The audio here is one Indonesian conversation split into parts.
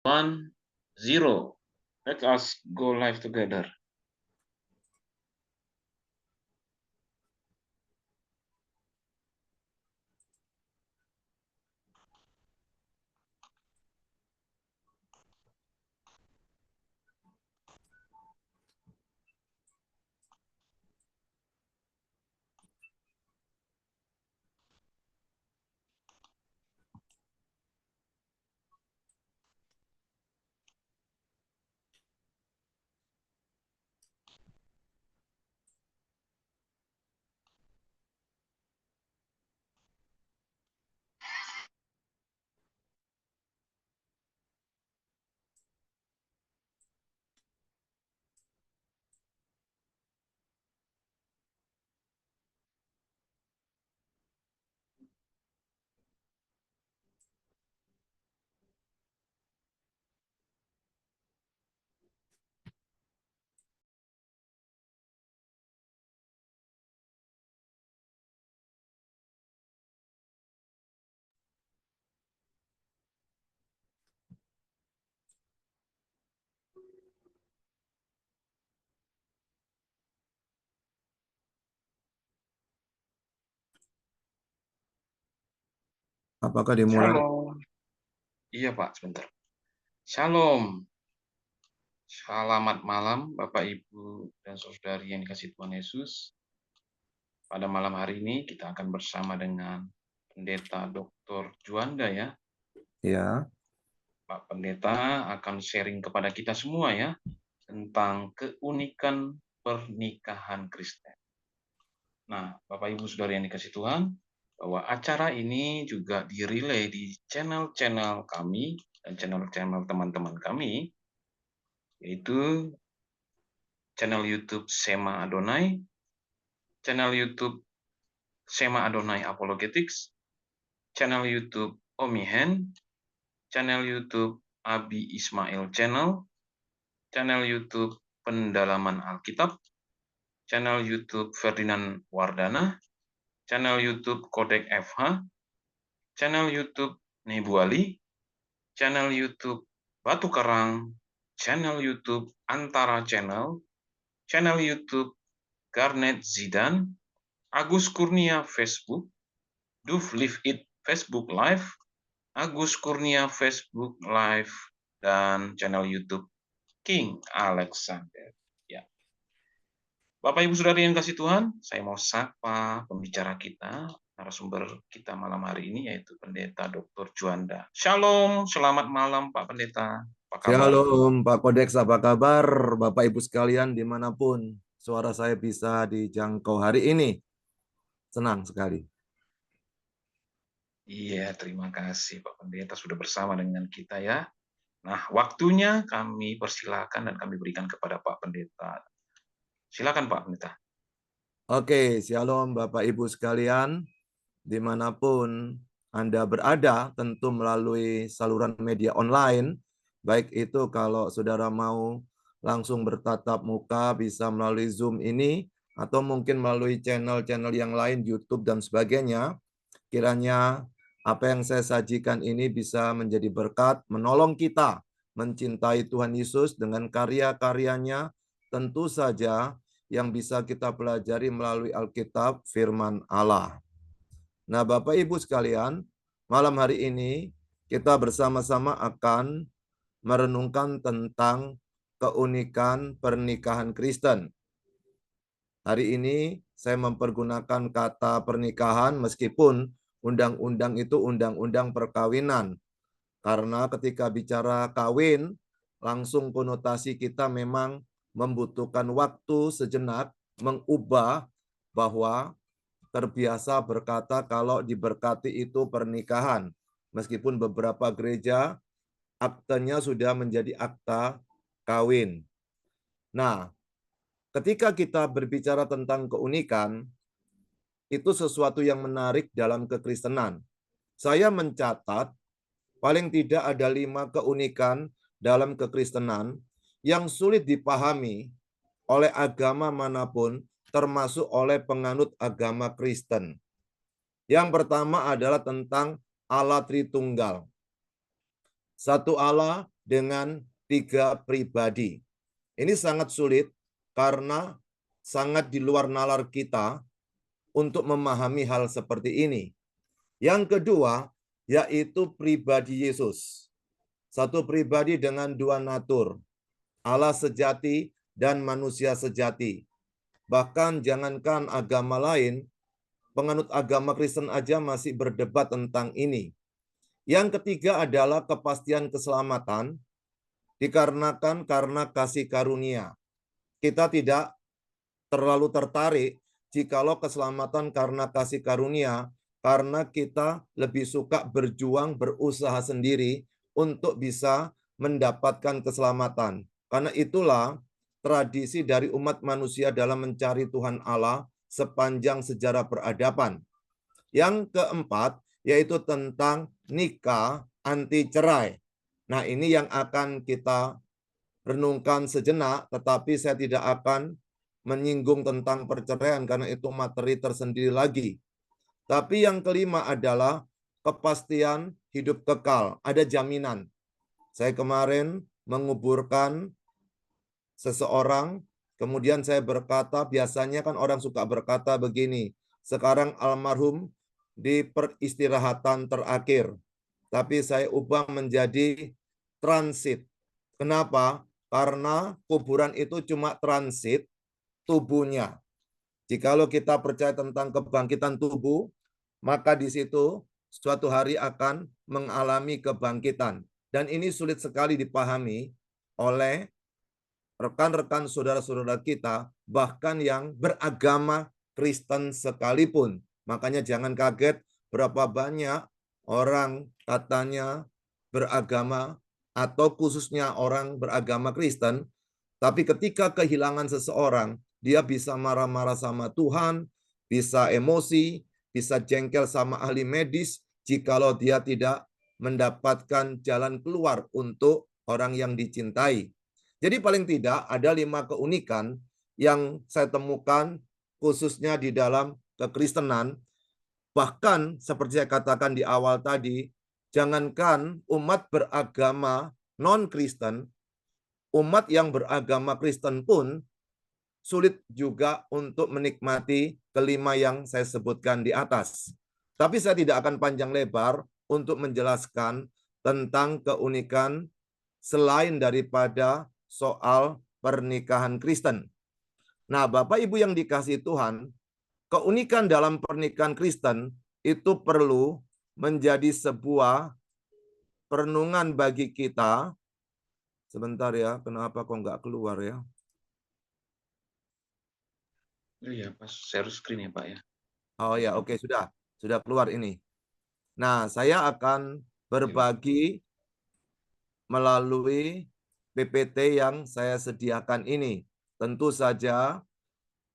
1, 0. Let us go live together. Apakah dimulai? Shalom. Iya, Pak, sebentar. Shalom. Selamat malam, Bapak, Ibu, dan saudari yang dikasihi Tuhan Yesus. Pada malam hari ini kita akan bersama dengan Pendeta Dr. Juanda ya. Ya. Pak Pendeta akan sharing kepada kita semua ya tentang keunikan pernikahan Kristen. Nah, Bapak Ibu Saudara yang dikasihi Tuhan, bahwa acara ini juga direlay di channel-channel kami dan channel-channel teman-teman kami, yaitu channel YouTube Sema Adonai, channel YouTube Sema Adonai Apologetics, channel YouTube Omihen, channel YouTube Abi Ismail Channel, channel YouTube Pendalaman Alkitab, channel YouTube Ferdinand Wardana, channel YouTube Kodek FH, channel YouTube Nebu Ali, channel YouTube Batu Karang, channel YouTube Antara Channel, channel YouTube Garnet Zidan, Agus Kurnia Facebook, Duf Live It Facebook Live, Agus Kurnia Facebook Live, dan channel YouTube King Alexander. Ya. Bapak Ibu Saudara yang kasih Tuhan, saya mau sapa pembicara kita, narasumber kita malam hari ini yaitu Pendeta Dr. Juanda. Shalom, selamat malam Pak Pendeta. Apa kabar? Shalom Pak Kodeks, apa kabar Bapak Ibu sekalian dimanapun suara saya bisa dijangkau hari ini? Senang sekali. Iya, terima kasih Pak Pendeta sudah bersama dengan kita ya. Nah, waktunya kami persilakan dan kami berikan kepada Pak Pendeta. Silakan Pak Pendeta. Oke, shalom Bapak Ibu sekalian dimanapun Anda berada, tentu melalui saluran media online, baik itu kalau saudara mau langsung bertatap muka bisa melalui Zoom ini, atau mungkin melalui channel-channel yang lain, YouTube dan sebagainya. Kiranya apa yang saya sajikan ini bisa menjadi berkat, menolong kita mencintai Tuhan Yesus dengan karya-karyanya, tentu saja yang bisa kita pelajari melalui Alkitab, firman Allah. Nah, Bapak Ibu sekalian, malam hari ini kita bersama-sama akan merenungkan tentang keunikan pernikahan Kristen. Hari ini saya mempergunakan kata pernikahan meskipun undang-undang itu undang-undang perkawinan. Karena ketika bicara kawin, langsung konotasi kita memang membutuhkan waktu sejenak mengubah bahwa terbiasa berkata kalau diberkati itu pernikahan. Meskipun beberapa gereja aktenya sudah menjadi akta kawin. Nah, ketika kita berbicara tentang keunikan, itu sesuatu yang menarik dalam kekristenan. Saya mencatat paling tidak ada 5 keunikan dalam kekristenan yang sulit dipahami oleh agama manapun, termasuk oleh penganut agama Kristen. Yang pertama adalah tentang Allah Tritunggal. Satu Allah dengan 3 pribadi. Ini sangat sulit karena sangat di luar nalar kita untuk memahami hal seperti ini. Yang kedua, yaitu pribadi Yesus. Satu pribadi dengan 2 natur, Allah sejati dan manusia sejati. Bahkan jangankan agama lain, penganut agama Kristen aja masih berdebat tentang ini. Yang ketiga adalah kepastian keselamatan dikarenakan karena kasih karunia. Kita tidak terlalu tertarik jikalau keselamatan karena kasih karunia, karena kita lebih suka berjuang, berusaha sendiri untuk bisa mendapatkan keselamatan. Karena itulah tradisi dari umat manusia dalam mencari Tuhan Allah sepanjang sejarah peradaban. Yang keempat, yaitu tentang nikah anti cerai. Nah, ini yang akan kita renungkan sejenak, tetapi saya tidak akan menyinggung tentang perceraian karena itu materi tersendiri lagi. Tapi yang kelima adalah kepastian hidup kekal, ada jaminan. Saya kemarin menguburkan seseorang, kemudian saya berkata, biasanya kan orang suka berkata begini, sekarang almarhum di peristirahatan terakhir, tapi saya ubah menjadi transit. Kenapa? Karena kuburan itu cuma transit tubuhnya. Jikalau kita percaya tentang kebangkitan tubuh, maka di situ suatu hari akan mengalami kebangkitan. Dan ini sulit sekali dipahami oleh rekan-rekan saudara-saudara kita, bahkan yang beragama Kristen sekalipun. Makanya jangan kaget berapa banyak orang katanya beragama atau khususnya orang beragama Kristen, tapi ketika kehilangan seseorang, dia bisa marah-marah sama Tuhan, bisa emosi, bisa jengkel sama ahli medis jikalau dia tidak mendapatkan jalan keluar untuk orang yang dicintai. Jadi paling tidak ada 5 keunikan yang saya temukan khususnya di dalam kekristenan. Bahkan seperti saya katakan di awal tadi, jangankan umat beragama non-Kristen, umat yang beragama Kristen pun sulit juga untuk menikmati kelima yang saya sebutkan di atas. Tapi saya tidak akan panjang lebar untuk menjelaskan tentang keunikan selain daripada soal pernikahan Kristen. Nah, Bapak Ibu yang dikasihi Tuhan, keunikan dalam pernikahan Kristen itu perlu menjadi sebuah perenungan bagi kita. Sebentar ya, kenapa kok nggak keluar ya? Iya, pas share screen ya, Pak ya. Oh ya, oke, sudah keluar ini. Nah, saya akan berbagi melalui PPT yang saya sediakan ini. Tentu saja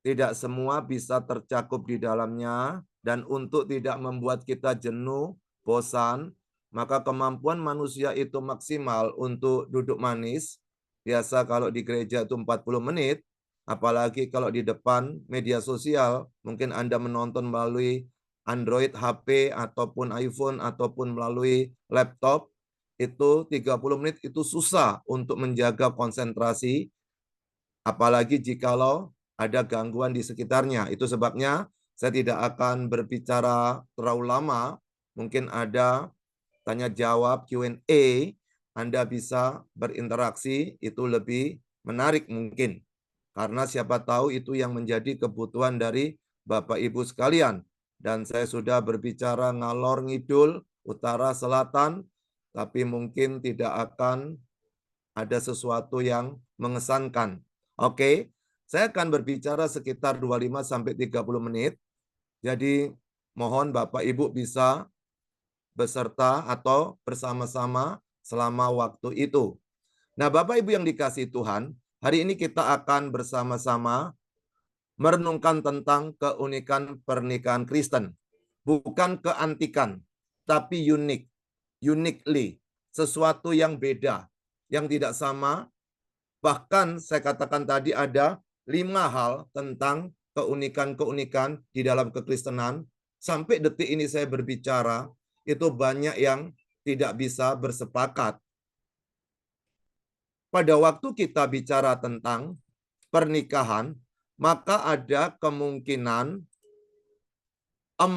tidak semua bisa tercakup di dalamnya, dan untuk tidak membuat kita jenuh, bosan, maka kemampuan manusia itu maksimal untuk duduk manis. Biasa kalau di gereja itu 40 menit, apalagi kalau di depan media sosial, mungkin Anda menonton melalui Android, HP, ataupun iPhone, ataupun melalui laptop, itu 30 menit itu susah untuk menjaga konsentrasi, apalagi jikalau ada gangguan di sekitarnya. Itu sebabnya saya tidak akan berbicara terlalu lama. Mungkin ada tanya jawab Q&A, Anda bisa berinteraksi, itu lebih menarik mungkin. Karena siapa tahu itu yang menjadi kebutuhan dari Bapak Ibu sekalian. Dan saya sudah berbicara ngalor ngidul, utara selatan, tapi mungkin tidak akan ada sesuatu yang mengesankan. Oke, saya akan berbicara sekitar 25 sampai 30 menit. Jadi mohon Bapak Ibu bisa beserta atau bersama-sama selama waktu itu. Nah, Bapak Ibu yang dikasihi Tuhan, hari ini kita akan bersama-sama merenungkan tentang keunikan pernikahan Kristen. Bukan keantikan, tapi unik. Uniquely. Sesuatu yang beda, yang tidak sama. Bahkan saya katakan tadi ada 5 hal tentang keunikan-keunikan di dalam kekristenan. Sampai detik ini saya berbicara, itu banyak yang tidak bisa bersepakat. pada waktu kita bicara tentang pernikahan, maka ada kemungkinan 4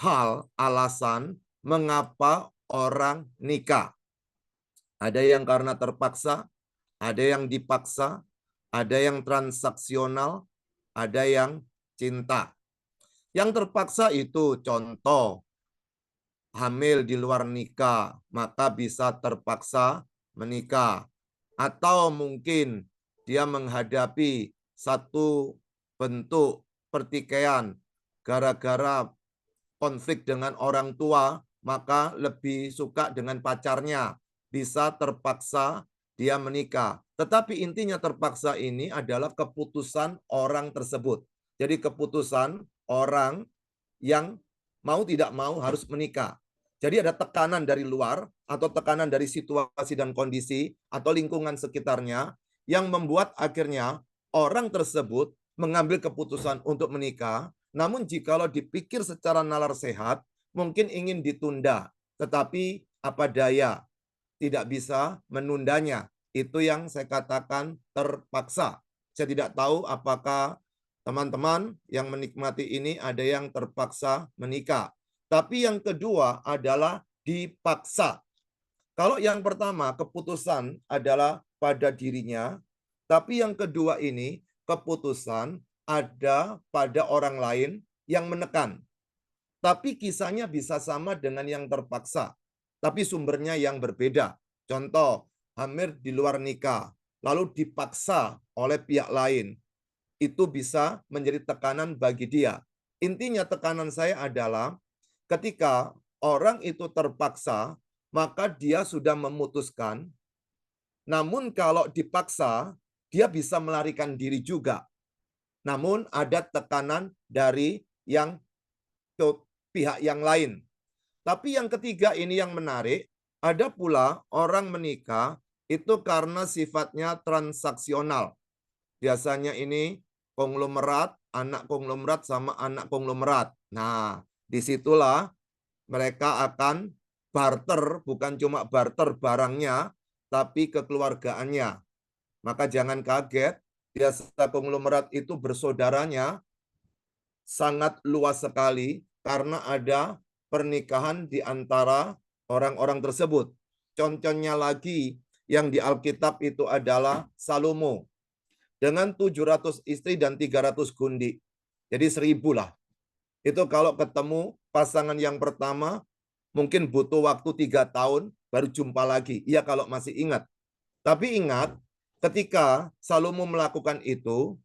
hal alasan mengapa orang nikah. Ada yang karena terpaksa, ada yang dipaksa, ada yang transaksional, ada yang cinta. Yang terpaksa itu contoh hamil di luar nikah, maka bisa terpaksa menikah. Atau mungkin dia menghadapi satu bentuk pertikaian gara-gara konflik dengan orang tua, maka lebih suka dengan pacarnya. Bisa terpaksa dia menikah. Tetapi intinya terpaksa ini adalah keputusan orang tersebut. Jadi keputusan orang yang mau tidak mau harus menikah. Jadi ada tekanan dari luar atau tekanan dari situasi dan kondisi atau lingkungan sekitarnya yang membuat akhirnya orang tersebut mengambil keputusan untuk menikah. Namun jikalau dipikir secara nalar sehat, mungkin ingin ditunda. Tetapi apa daya, tidak bisa menundanya. Itu yang saya katakan terpaksa. Saya tidak tahu apakah teman-teman yang menikmati ini ada yang terpaksa menikah. Tapi yang kedua adalah dipaksa. Kalau yang pertama keputusan adalah pada dirinya, tapi yang kedua ini keputusan ada pada orang lain yang menekan. Tapi kisahnya bisa sama dengan yang terpaksa, tapi sumbernya yang berbeda. Contoh, hamil di luar nikah, lalu dipaksa oleh pihak lain. Itu bisa menjadi tekanan bagi dia. Intinya tekanan saya adalah ketika orang itu terpaksa, maka dia sudah memutuskan. Namun kalau dipaksa, dia bisa melarikan diri juga. Namun ada tekanan dari yang pihak yang lain. Tapi yang ketiga ini yang menarik, ada pula orang menikah itu karena sifatnya transaksional. Biasanya ini konglomerat, anak konglomerat sama anak konglomerat. Nah, disitulah mereka akan barter, bukan cuma barter barangnya, tapi kekeluargaannya. Maka jangan kaget, biasa konglomerat itu bersaudaranya sangat luas sekali karena ada pernikahan di antara orang-orang tersebut. Contohnya lagi yang di Alkitab itu adalah Salomo dengan 700 istri dan 300 gundi. Jadi 1000 lah. Itu kalau ketemu pasangan yang pertama, mungkin butuh waktu 3 tahun, baru jumpa lagi. Iya kalau masih ingat. Tapi ingat, ketika Salomo melakukan itu,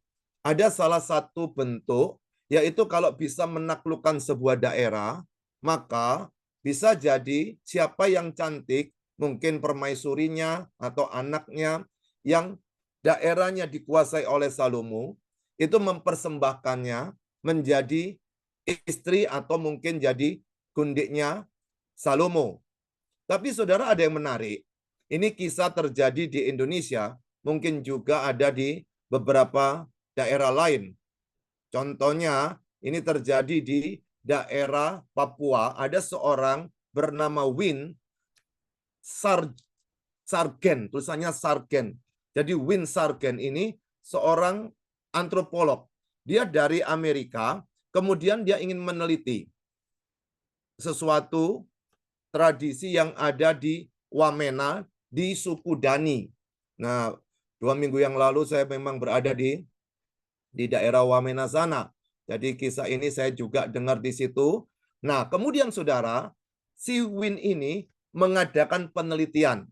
ada salah satu bentuk, yaitu kalau bisa menaklukkan sebuah daerah, maka bisa jadi siapa yang cantik, mungkin permaisurinya atau anaknya, yang daerahnya dikuasai oleh Salomo, itu mempersembahkannya menjadi istri atau mungkin jadi gundiknya Salomo. Tapi saudara ada yang menarik. Ini kisah terjadi di Indonesia, mungkin juga ada di beberapa daerah lain. Contohnya, ini terjadi di daerah Papua. Ada seorang bernama Win Sargen, tulisannya Sargen. Jadi Win Sargen ini seorang antropolog. Dia dari Amerika, kemudian dia ingin meneliti sesuatu tradisi yang ada di Wamena, di suku Dani. Nah, 2 minggu yang lalu saya memang berada di daerah Wamena sana. Jadi kisah ini saya juga dengar di situ. Nah, kemudian saudara, si Win ini mengadakan penelitian.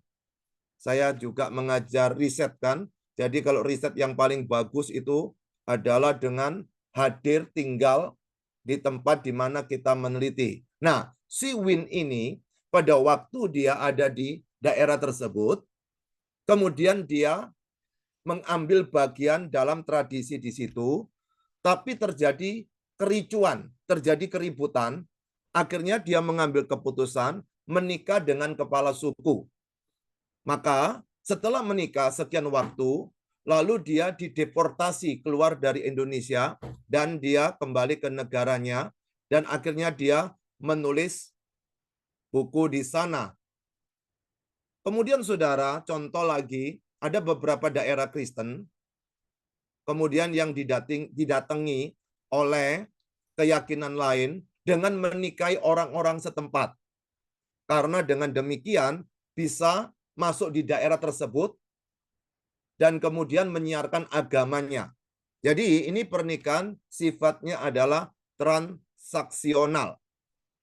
Saya juga mengajar riset kan. Jadi kalau riset yang paling bagus itu adalah dengan hadir tinggal di tempat di mana kita meneliti. Nah, si Win ini pada waktu dia ada di daerah tersebut, kemudian dia mengambil bagian dalam tradisi di situ, tapi terjadi kericuan, terjadi keributan. Akhirnya dia mengambil keputusan menikah dengan kepala suku. Maka setelah menikah sekian waktu, lalu dia dideportasi keluar dari Indonesia dan dia kembali ke negaranya dan akhirnya dia menulis buku di sana. Kemudian saudara, contoh lagi, ada beberapa daerah Kristen, kemudian yang didatangi oleh keyakinan lain dengan menikahi orang-orang setempat. Karena dengan demikian bisa masuk di daerah tersebut dan kemudian menyiarkan agamanya. Jadi ini pernikahan sifatnya adalah transaksional.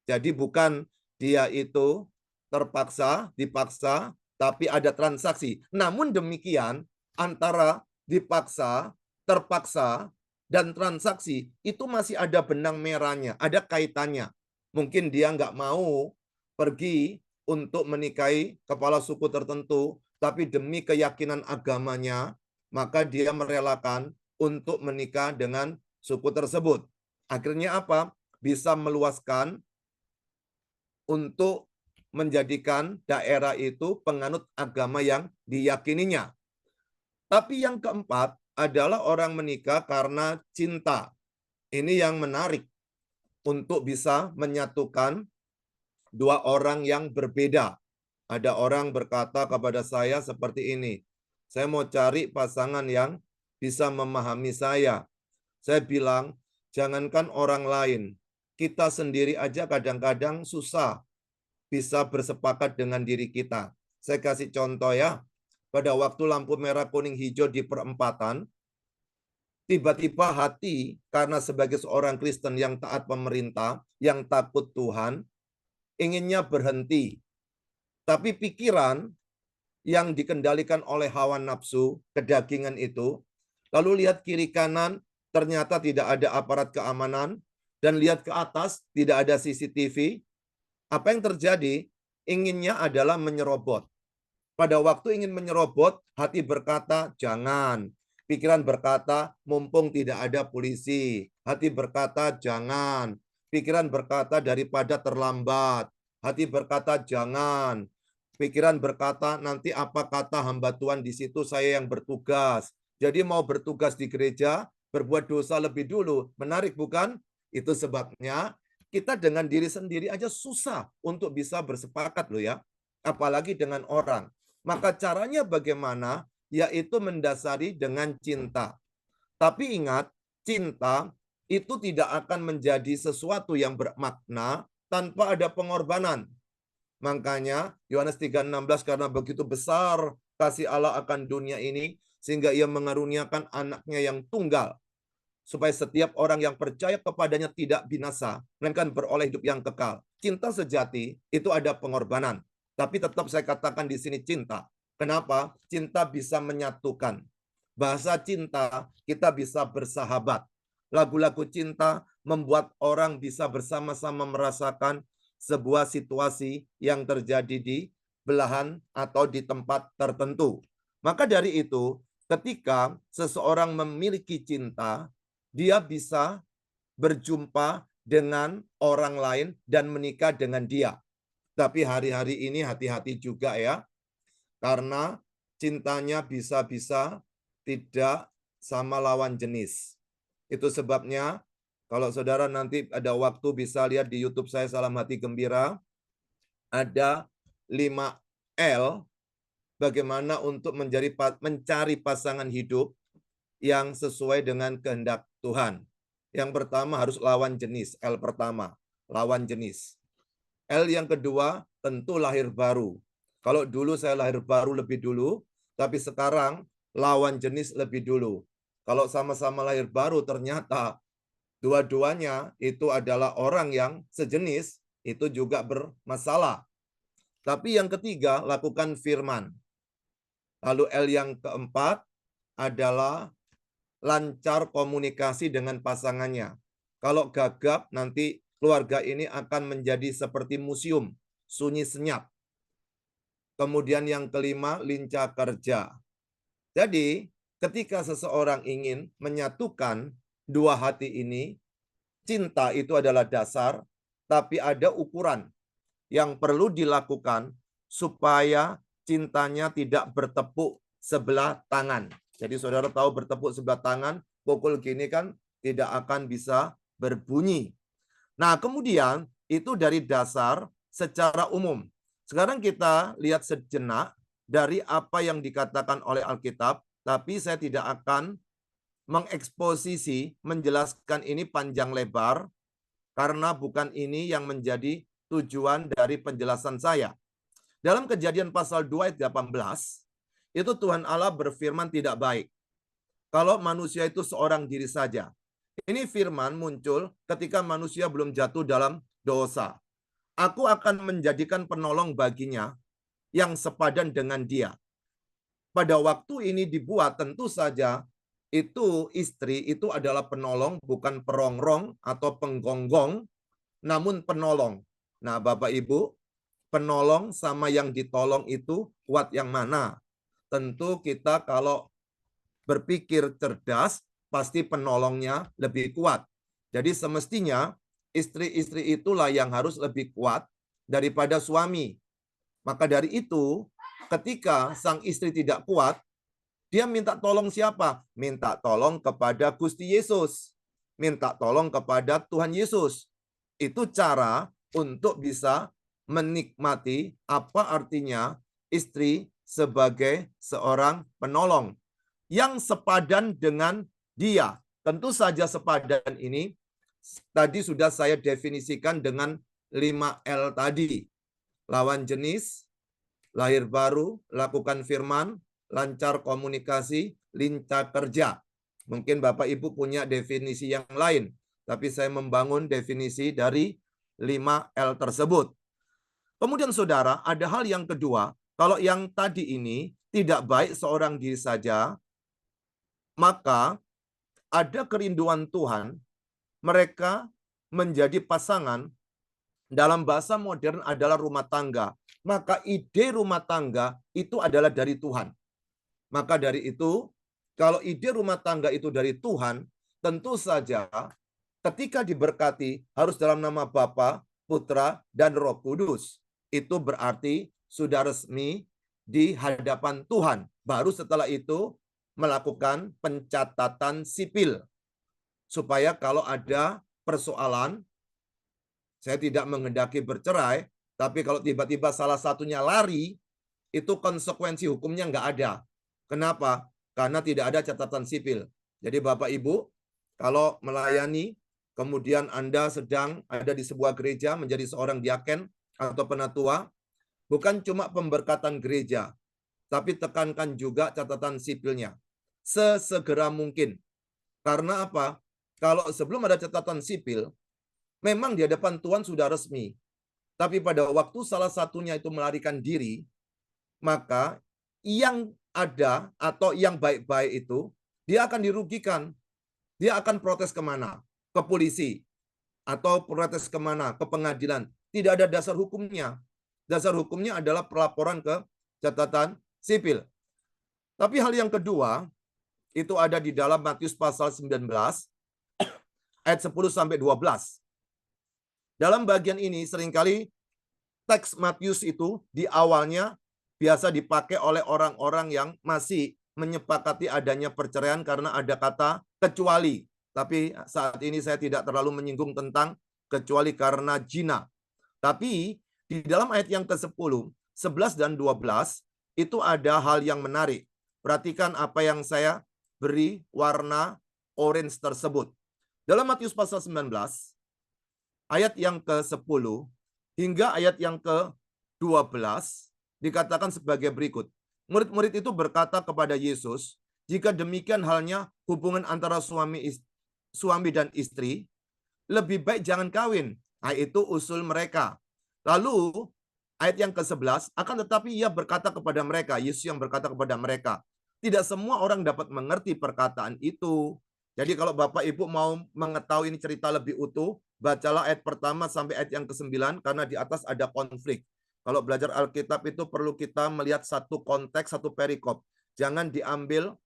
Jadi bukan dia itu terpaksa, dipaksa, tapi ada transaksi. Namun demikian antara dipaksa, terpaksa, dan transaksi itu masih ada benang merahnya, ada kaitannya. Mungkin dia nggak mau pergi untuk menikahi kepala suku tertentu, tapi demi keyakinan agamanya, maka dia merelakan untuk menikah dengan suku tersebut. Akhirnya apa? Bisa meluaskan untuk menjadikan daerah itu penganut agama yang diyakininya. Tapi yang keempat adalah orang menikah karena cinta. Ini yang menarik untuk bisa menyatukan dua orang yang berbeda. Ada orang berkata kepada saya seperti ini, saya mau cari pasangan yang bisa memahami saya. Saya bilang, jangankan orang lain, kita sendiri aja kadang-kadang susah bisa bersepakat dengan diri kita. Saya kasih contoh ya, pada waktu lampu merah, kuning, hijau di perempatan, tiba-tiba hati karena sebagai seorang Kristen yang taat pemerintah, yang takut Tuhan, inginnya berhenti. Tapi pikiran yang dikendalikan oleh hawa nafsu, kedagingan itu, lalu lihat kiri kanan, ternyata tidak ada aparat keamanan, dan lihat ke atas, tidak ada CCTV. Apa yang terjadi? Inginnya adalah menyerobot. Pada waktu ingin menyerobot, hati berkata, jangan. Pikiran berkata, mumpung tidak ada polisi. Hati berkata, jangan. Pikiran berkata, daripada terlambat. Hati berkata, jangan. Pikiran berkata, nanti apa kata hamba Tuhan di situ, saya yang bertugas. Jadi mau bertugas di gereja, berbuat dosa lebih dulu. Menarik bukan? Itu sebabnya kita dengan diri sendiri aja susah untuk bisa bersepakat loh ya. Apalagi dengan orang. Maka caranya bagaimana? Yaitu mendasari dengan cinta. Tapi ingat, cinta itu tidak akan menjadi sesuatu yang bermakna tanpa ada pengorbanan. Makanya Yohanes 3:16, karena begitu besar kasih Allah akan dunia ini, sehingga ia mengaruniakan anaknya yang tunggal, supaya setiap orang yang percaya kepadanya tidak binasa, melainkan beroleh hidup yang kekal. Cinta sejati itu ada pengorbanan. Tapi tetap saya katakan di sini cinta. Kenapa? Cinta bisa menyatukan. Bahasa cinta, kita bisa bersahabat. Lagu-lagu cinta membuat orang bisa bersama-sama merasakan sebuah situasi yang terjadi di belahan atau di tempat tertentu. Maka dari itu, ketika seseorang memiliki cinta, dia bisa berjumpa dengan orang lain dan menikah dengan dia. Tapi hari-hari ini hati-hati juga ya, karena cintanya bisa-bisa tidak sama lawan jenis. Itu sebabnya kalau saudara nanti ada waktu bisa lihat di YouTube saya Salam Hati Gembira, ada 5L bagaimana untuk mencari pasangan hidup yang sesuai dengan kehendak Tuhan. Yang pertama harus lawan jenis, L pertama, lawan jenis. L yang kedua tentu lahir baru. Kalau dulu saya lahir baru lebih dulu, tapi sekarang lawan jenis lebih dulu. Kalau sama-sama lahir baru ternyata dua-duanya itu adalah orang yang sejenis, itu juga bermasalah. Tapi yang ketiga, lakukan firman. Lalu L yang keempat adalah lancar komunikasi dengan pasangannya. Kalau gagap, nanti keluarga ini akan menjadi seperti museum, sunyi senyap. Kemudian yang kelima, lincah kerja. Jadi, ketika seseorang ingin menyatukan dua hati ini, cinta itu adalah dasar, tapi ada ukuran yang perlu dilakukan supaya cintanya tidak bertepuk sebelah tangan. Jadi saudara tahu bertepuk sebelah tangan, pukul gini kan tidak akan bisa berbunyi. Nah, kemudian itu dari dasar secara umum. Sekarang kita lihat sejenak dari apa yang dikatakan oleh Alkitab, tapi saya tidak akan mengeksposisi, menjelaskan ini panjang lebar, karena bukan ini yang menjadi tujuan dari penjelasan saya. Dalam Kejadian pasal 2 ayat 18, itu Tuhan Allah berfirman tidak baik kalau manusia itu seorang diri saja. Ini firman muncul ketika manusia belum jatuh dalam dosa. Aku akan menjadikan penolong baginya yang sepadan dengan dia. Pada waktu ini dibuat, tentu saja itu istri itu adalah penolong, bukan perongrong atau penggonggong, namun penolong. Nah, Bapak Ibu, penolong sama yang ditolong itu kuat yang mana? Tentu kita kalau berpikir cerdas, pasti penolongnya lebih kuat. Jadi semestinya istri-istri itulah yang harus lebih kuat daripada suami. Maka dari itu, ketika sang istri tidak kuat, dia minta tolong siapa? Minta tolong kepada Gusti Yesus. Minta tolong kepada Tuhan Yesus. Itu cara untuk bisa menikmati apa artinya istri sebagai seorang penolong yang sepadan dengan dia. Tentu saja sepadan ini tadi sudah saya definisikan dengan 5L tadi. Lawan jenis, lahir baru, lakukan firman, lancar komunikasi, lincah kerja. Mungkin Bapak Ibu punya definisi yang lain, tapi saya membangun definisi dari 5L tersebut. Kemudian saudara, ada hal yang kedua, kalau yang tadi ini tidak baik seorang diri saja, maka ada kerinduan Tuhan, mereka menjadi pasangan, dalam bahasa modern adalah rumah tangga. Maka ide rumah tangga itu adalah dari Tuhan. Maka dari itu, kalau ide rumah tangga itu dari Tuhan, tentu saja ketika diberkati harus dalam nama Bapa, Putra, dan Roh Kudus. Itu berarti sudah resmi di hadapan Tuhan. Baru setelah itu melakukan pencatatan sipil. Supaya kalau ada persoalan, saya tidak menghendaki bercerai, tapi kalau tiba-tiba salah satunya lari, itu konsekuensi hukumnya nggak ada. Kenapa? Karena tidak ada catatan sipil. Jadi Bapak Ibu, kalau melayani, kemudian Anda sedang ada di sebuah gereja menjadi seorang diaken atau penatua, bukan cuma pemberkatan gereja, tapi tekankan juga catatan sipilnya. Sesegera mungkin. Karena apa? Kalau sebelum ada catatan sipil, memang di hadapan Tuhan sudah resmi. Tapi pada waktu salah satunya itu melarikan diri, maka yang ada atau yang baik-baik itu, dia akan dirugikan. Dia akan protes kemana? Ke polisi. Atau protes kemana? Ke pengadilan. Tidak ada dasar hukumnya. Dasar hukumnya adalah pelaporan ke catatan sipil. Tapi hal yang kedua, itu ada di dalam Matius pasal 19, ayat 10 sampai 12. Dalam bagian ini seringkali teks Matius itu di awalnya biasa dipakai oleh orang-orang yang masih menyepakati adanya perceraian karena ada kata kecuali. Tapi saat ini saya tidak terlalu menyinggung tentang kecuali karena zina. Tapi di dalam ayat yang ke-10, 11 dan 12 itu ada hal yang menarik. Perhatikan apa yang saya beri warna orange tersebut. Dalam Matius pasal 19, ayat yang ke-10 hingga ayat yang ke-12 dikatakan sebagai berikut. Murid-murid itu berkata kepada Yesus, jika demikian halnya hubungan antara suami dan istri, lebih baik jangan kawin. Nah, itu usul mereka. Lalu ayat yang ke-11, akan tetapi ia berkata kepada mereka, Yesus yang berkata kepada mereka, tidak semua orang dapat mengerti perkataan itu. Jadi kalau Bapak Ibu mau mengetahui ini cerita lebih utuh, bacalah ayat pertama sampai ayat yang ke-9, karena di atas ada konflik. Kalau belajar Alkitab itu perlu kita melihat satu konteks, satu perikop. Jangan diambil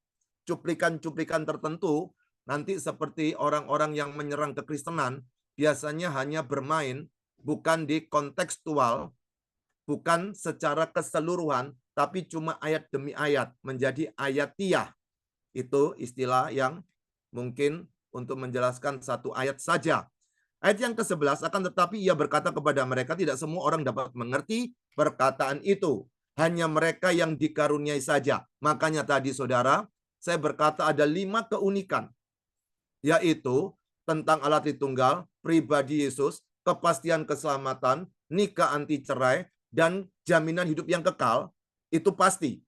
cuplikan-cuplikan tertentu, nanti seperti orang-orang yang menyerang kekristenan, biasanya hanya bermain, bukan di kontekstual, bukan secara keseluruhan, tapi cuma ayat demi ayat, menjadi ayatiah. Itu istilah yang mungkin untuk menjelaskan satu ayat saja. Ayat yang ke-11, akan tetapi ia berkata kepada mereka, tidak semua orang dapat mengerti perkataan itu. Hanya mereka yang dikaruniai saja. Makanya tadi saudara, saya berkata ada 5 keunikan. Yaitu tentang Allah Tritunggal, pribadi Yesus, kepastian keselamatan, nikah anti cerai, dan jaminan hidup yang kekal. Itu pasti.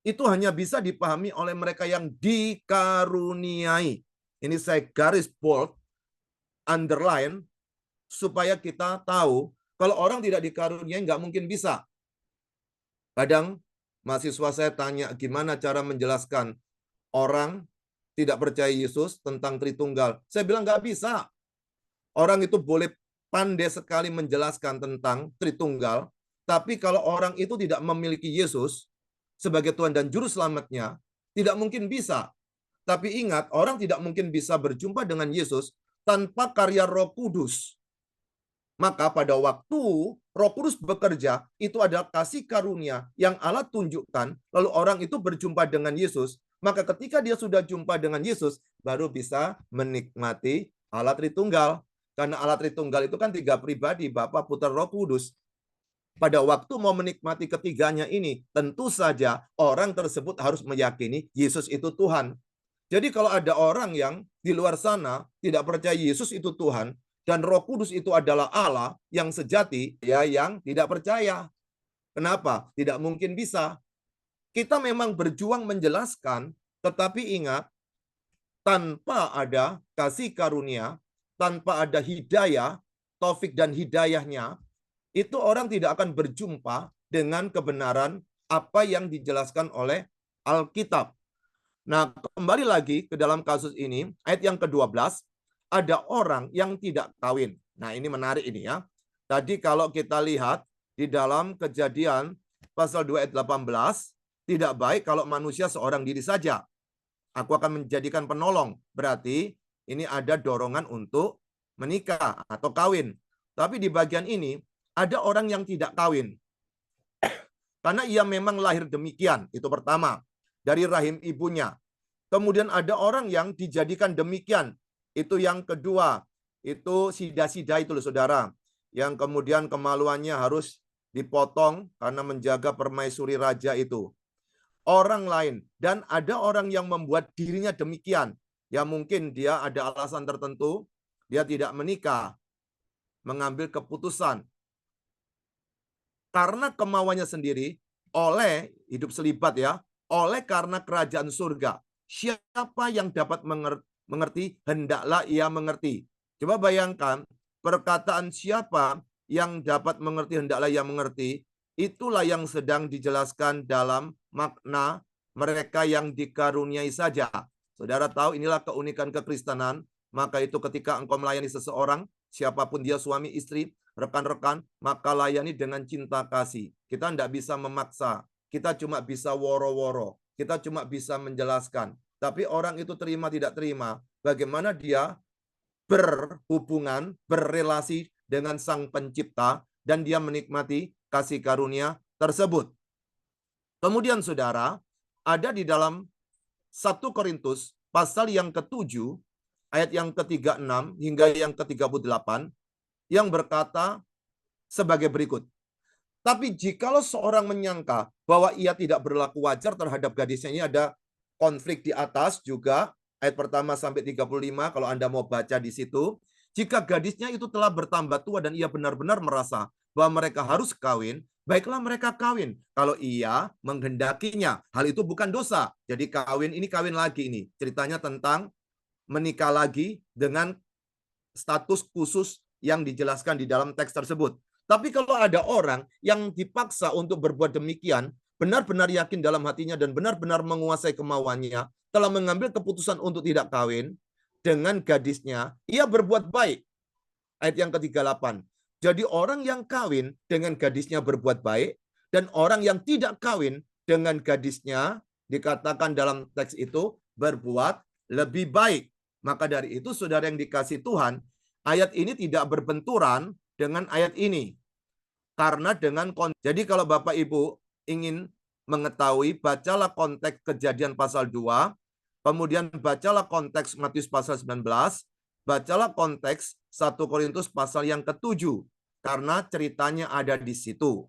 Itu hanya bisa dipahami oleh mereka yang dikaruniai. Ini saya garis bold, underline, supaya kita tahu kalau orang tidak dikaruniai nggak mungkin bisa. Kadang mahasiswa saya tanya gimana cara menjelaskan orang tidak percaya Yesus tentang Tritunggal. Saya bilang nggak bisa. Orang itu boleh pandai sekali menjelaskan tentang Tritunggal, tapi kalau orang itu tidak memiliki Yesus sebagai Tuhan dan Juru Selamatnya, tidak mungkin bisa. Tapi ingat, orang tidak mungkin bisa berjumpa dengan Yesus tanpa karya Roh Kudus. Maka pada waktu Roh Kudus bekerja, itu adalah kasih karunia yang Allah tunjukkan, lalu orang itu berjumpa dengan Yesus. Maka ketika dia sudah jumpa dengan Yesus, baru bisa menikmati Allah Tritunggal. Karena Allah Tritunggal itu kan 3 pribadi, Bapa, Putra, Roh Kudus. Pada waktu mau menikmati ketiganya ini, tentu saja orang tersebut harus meyakini Yesus itu Tuhan. Jadi kalau ada orang yang di luar sana tidak percaya Yesus itu Tuhan, dan Roh Kudus itu adalah Allah yang sejati, ya yang tidak percaya. Kenapa? Tidak mungkin bisa. Kita memang berjuang menjelaskan, tetapi ingat, tanpa ada kasih karunia, tanpa ada hidayah, taufik dan hidayahnya, itu orang tidak akan berjumpa dengan kebenaran apa yang dijelaskan oleh Alkitab. Nah, kembali lagi ke dalam kasus ini, ayat yang ke-12, ada orang yang tidak kawin. Nah, ini menarik ini ya. Tadi kalau kita lihat di dalam Kejadian pasal 2 ayat 18, tidak baik kalau manusia seorang diri saja. Aku akan menjadikan penolong. Berarti ini ada dorongan untuk menikah atau kawin. Tapi di bagian ini ada orang yang tidak kawin. Karena ia memang lahir demikian. Itu pertama. Dari rahim ibunya. Kemudian ada orang yang dijadikan demikian. Itu yang kedua. Itu sida-sida itu loh saudara. Yang kemudian kemaluannya harus dipotong karena menjaga permaisuri raja itu. Orang lain. Dan ada orang yang membuat dirinya demikian. Ya mungkin dia ada alasan tertentu. Dia tidak menikah. Mengambil keputusan. Karena kemauannya sendiri. Oleh hidup selibat ya. Oleh karena kerajaan surga. Siapa yang dapat mengerti, hendaklah ia mengerti. Coba bayangkan, perkataan siapa yang dapat mengerti, hendaklah ia mengerti, itulah yang sedang dijelaskan dalam makna mereka yang dikaruniai saja. Saudara tahu inilah keunikan kekristenan, maka itu ketika engkau melayani seseorang, siapapun dia suami, istri, rekan-rekan, maka layani dengan cinta kasih. Kita tidak bisa memaksa, kita cuma bisa woro-woro. Kita cuma bisa menjelaskan. Tapi orang itu terima tidak terima. Bagaimana dia berhubungan, berrelasi dengan Sang Pencipta, dan dia menikmati kasih karunia tersebut. Kemudian saudara, ada di dalam 1 Korintus pasal yang ke-7, ayat yang ke-36 hingga yang ke-38, yang berkata sebagai berikut. Tapi jikalau seorang menyangka bahwa ia tidak berlaku wajar terhadap gadisnya, ini ada konflik di atas juga, ayat pertama sampai 35, kalau Anda mau baca di situ. Jika gadisnya itu telah bertambah tua dan ia benar-benar merasa bahwa mereka harus kawin, baiklah mereka kawin. Kalau ia menghendakinya, hal itu bukan dosa. Jadi kawin ini kawin lagi ini. Ceritanya tentang menikah lagi dengan status khusus yang dijelaskan di dalam teks tersebut. Tapi kalau ada orang yang dipaksa untuk berbuat demikian, benar-benar yakin dalam hatinya dan benar-benar menguasai kemauannya, telah mengambil keputusan untuk tidak kawin dengan gadisnya, ia berbuat baik. Ayat yang ke-38. Jadi orang yang kawin dengan gadisnya berbuat baik, dan orang yang tidak kawin dengan gadisnya, dikatakan dalam teks itu, berbuat lebih baik. Maka dari itu, saudara yang dikasih Tuhan, ayat ini tidak berbenturan dengan ayat ini. Karena dengan jadi kalau Bapak Ibu ingin mengetahui, bacalah konteks Kejadian pasal 2, kemudian bacalah konteks Matius pasal 19, bacalah konteks 1 Korintus pasal yang ke-7, karena ceritanya ada di situ.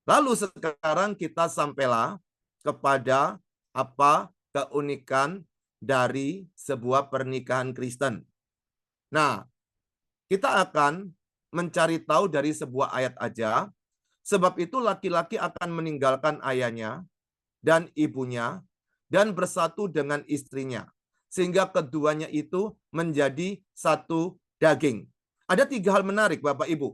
Lalu sekarang kita sampailah kepada apa keunikan dari sebuah pernikahan Kristen. Nah, kita akan mencari tahu dari sebuah ayat aja. Sebab itu laki-laki akan meninggalkan ayahnya dan ibunya dan bersatu dengan istrinya. Sehingga keduanya itu menjadi satu daging. Ada 3 hal menarik Bapak Ibu.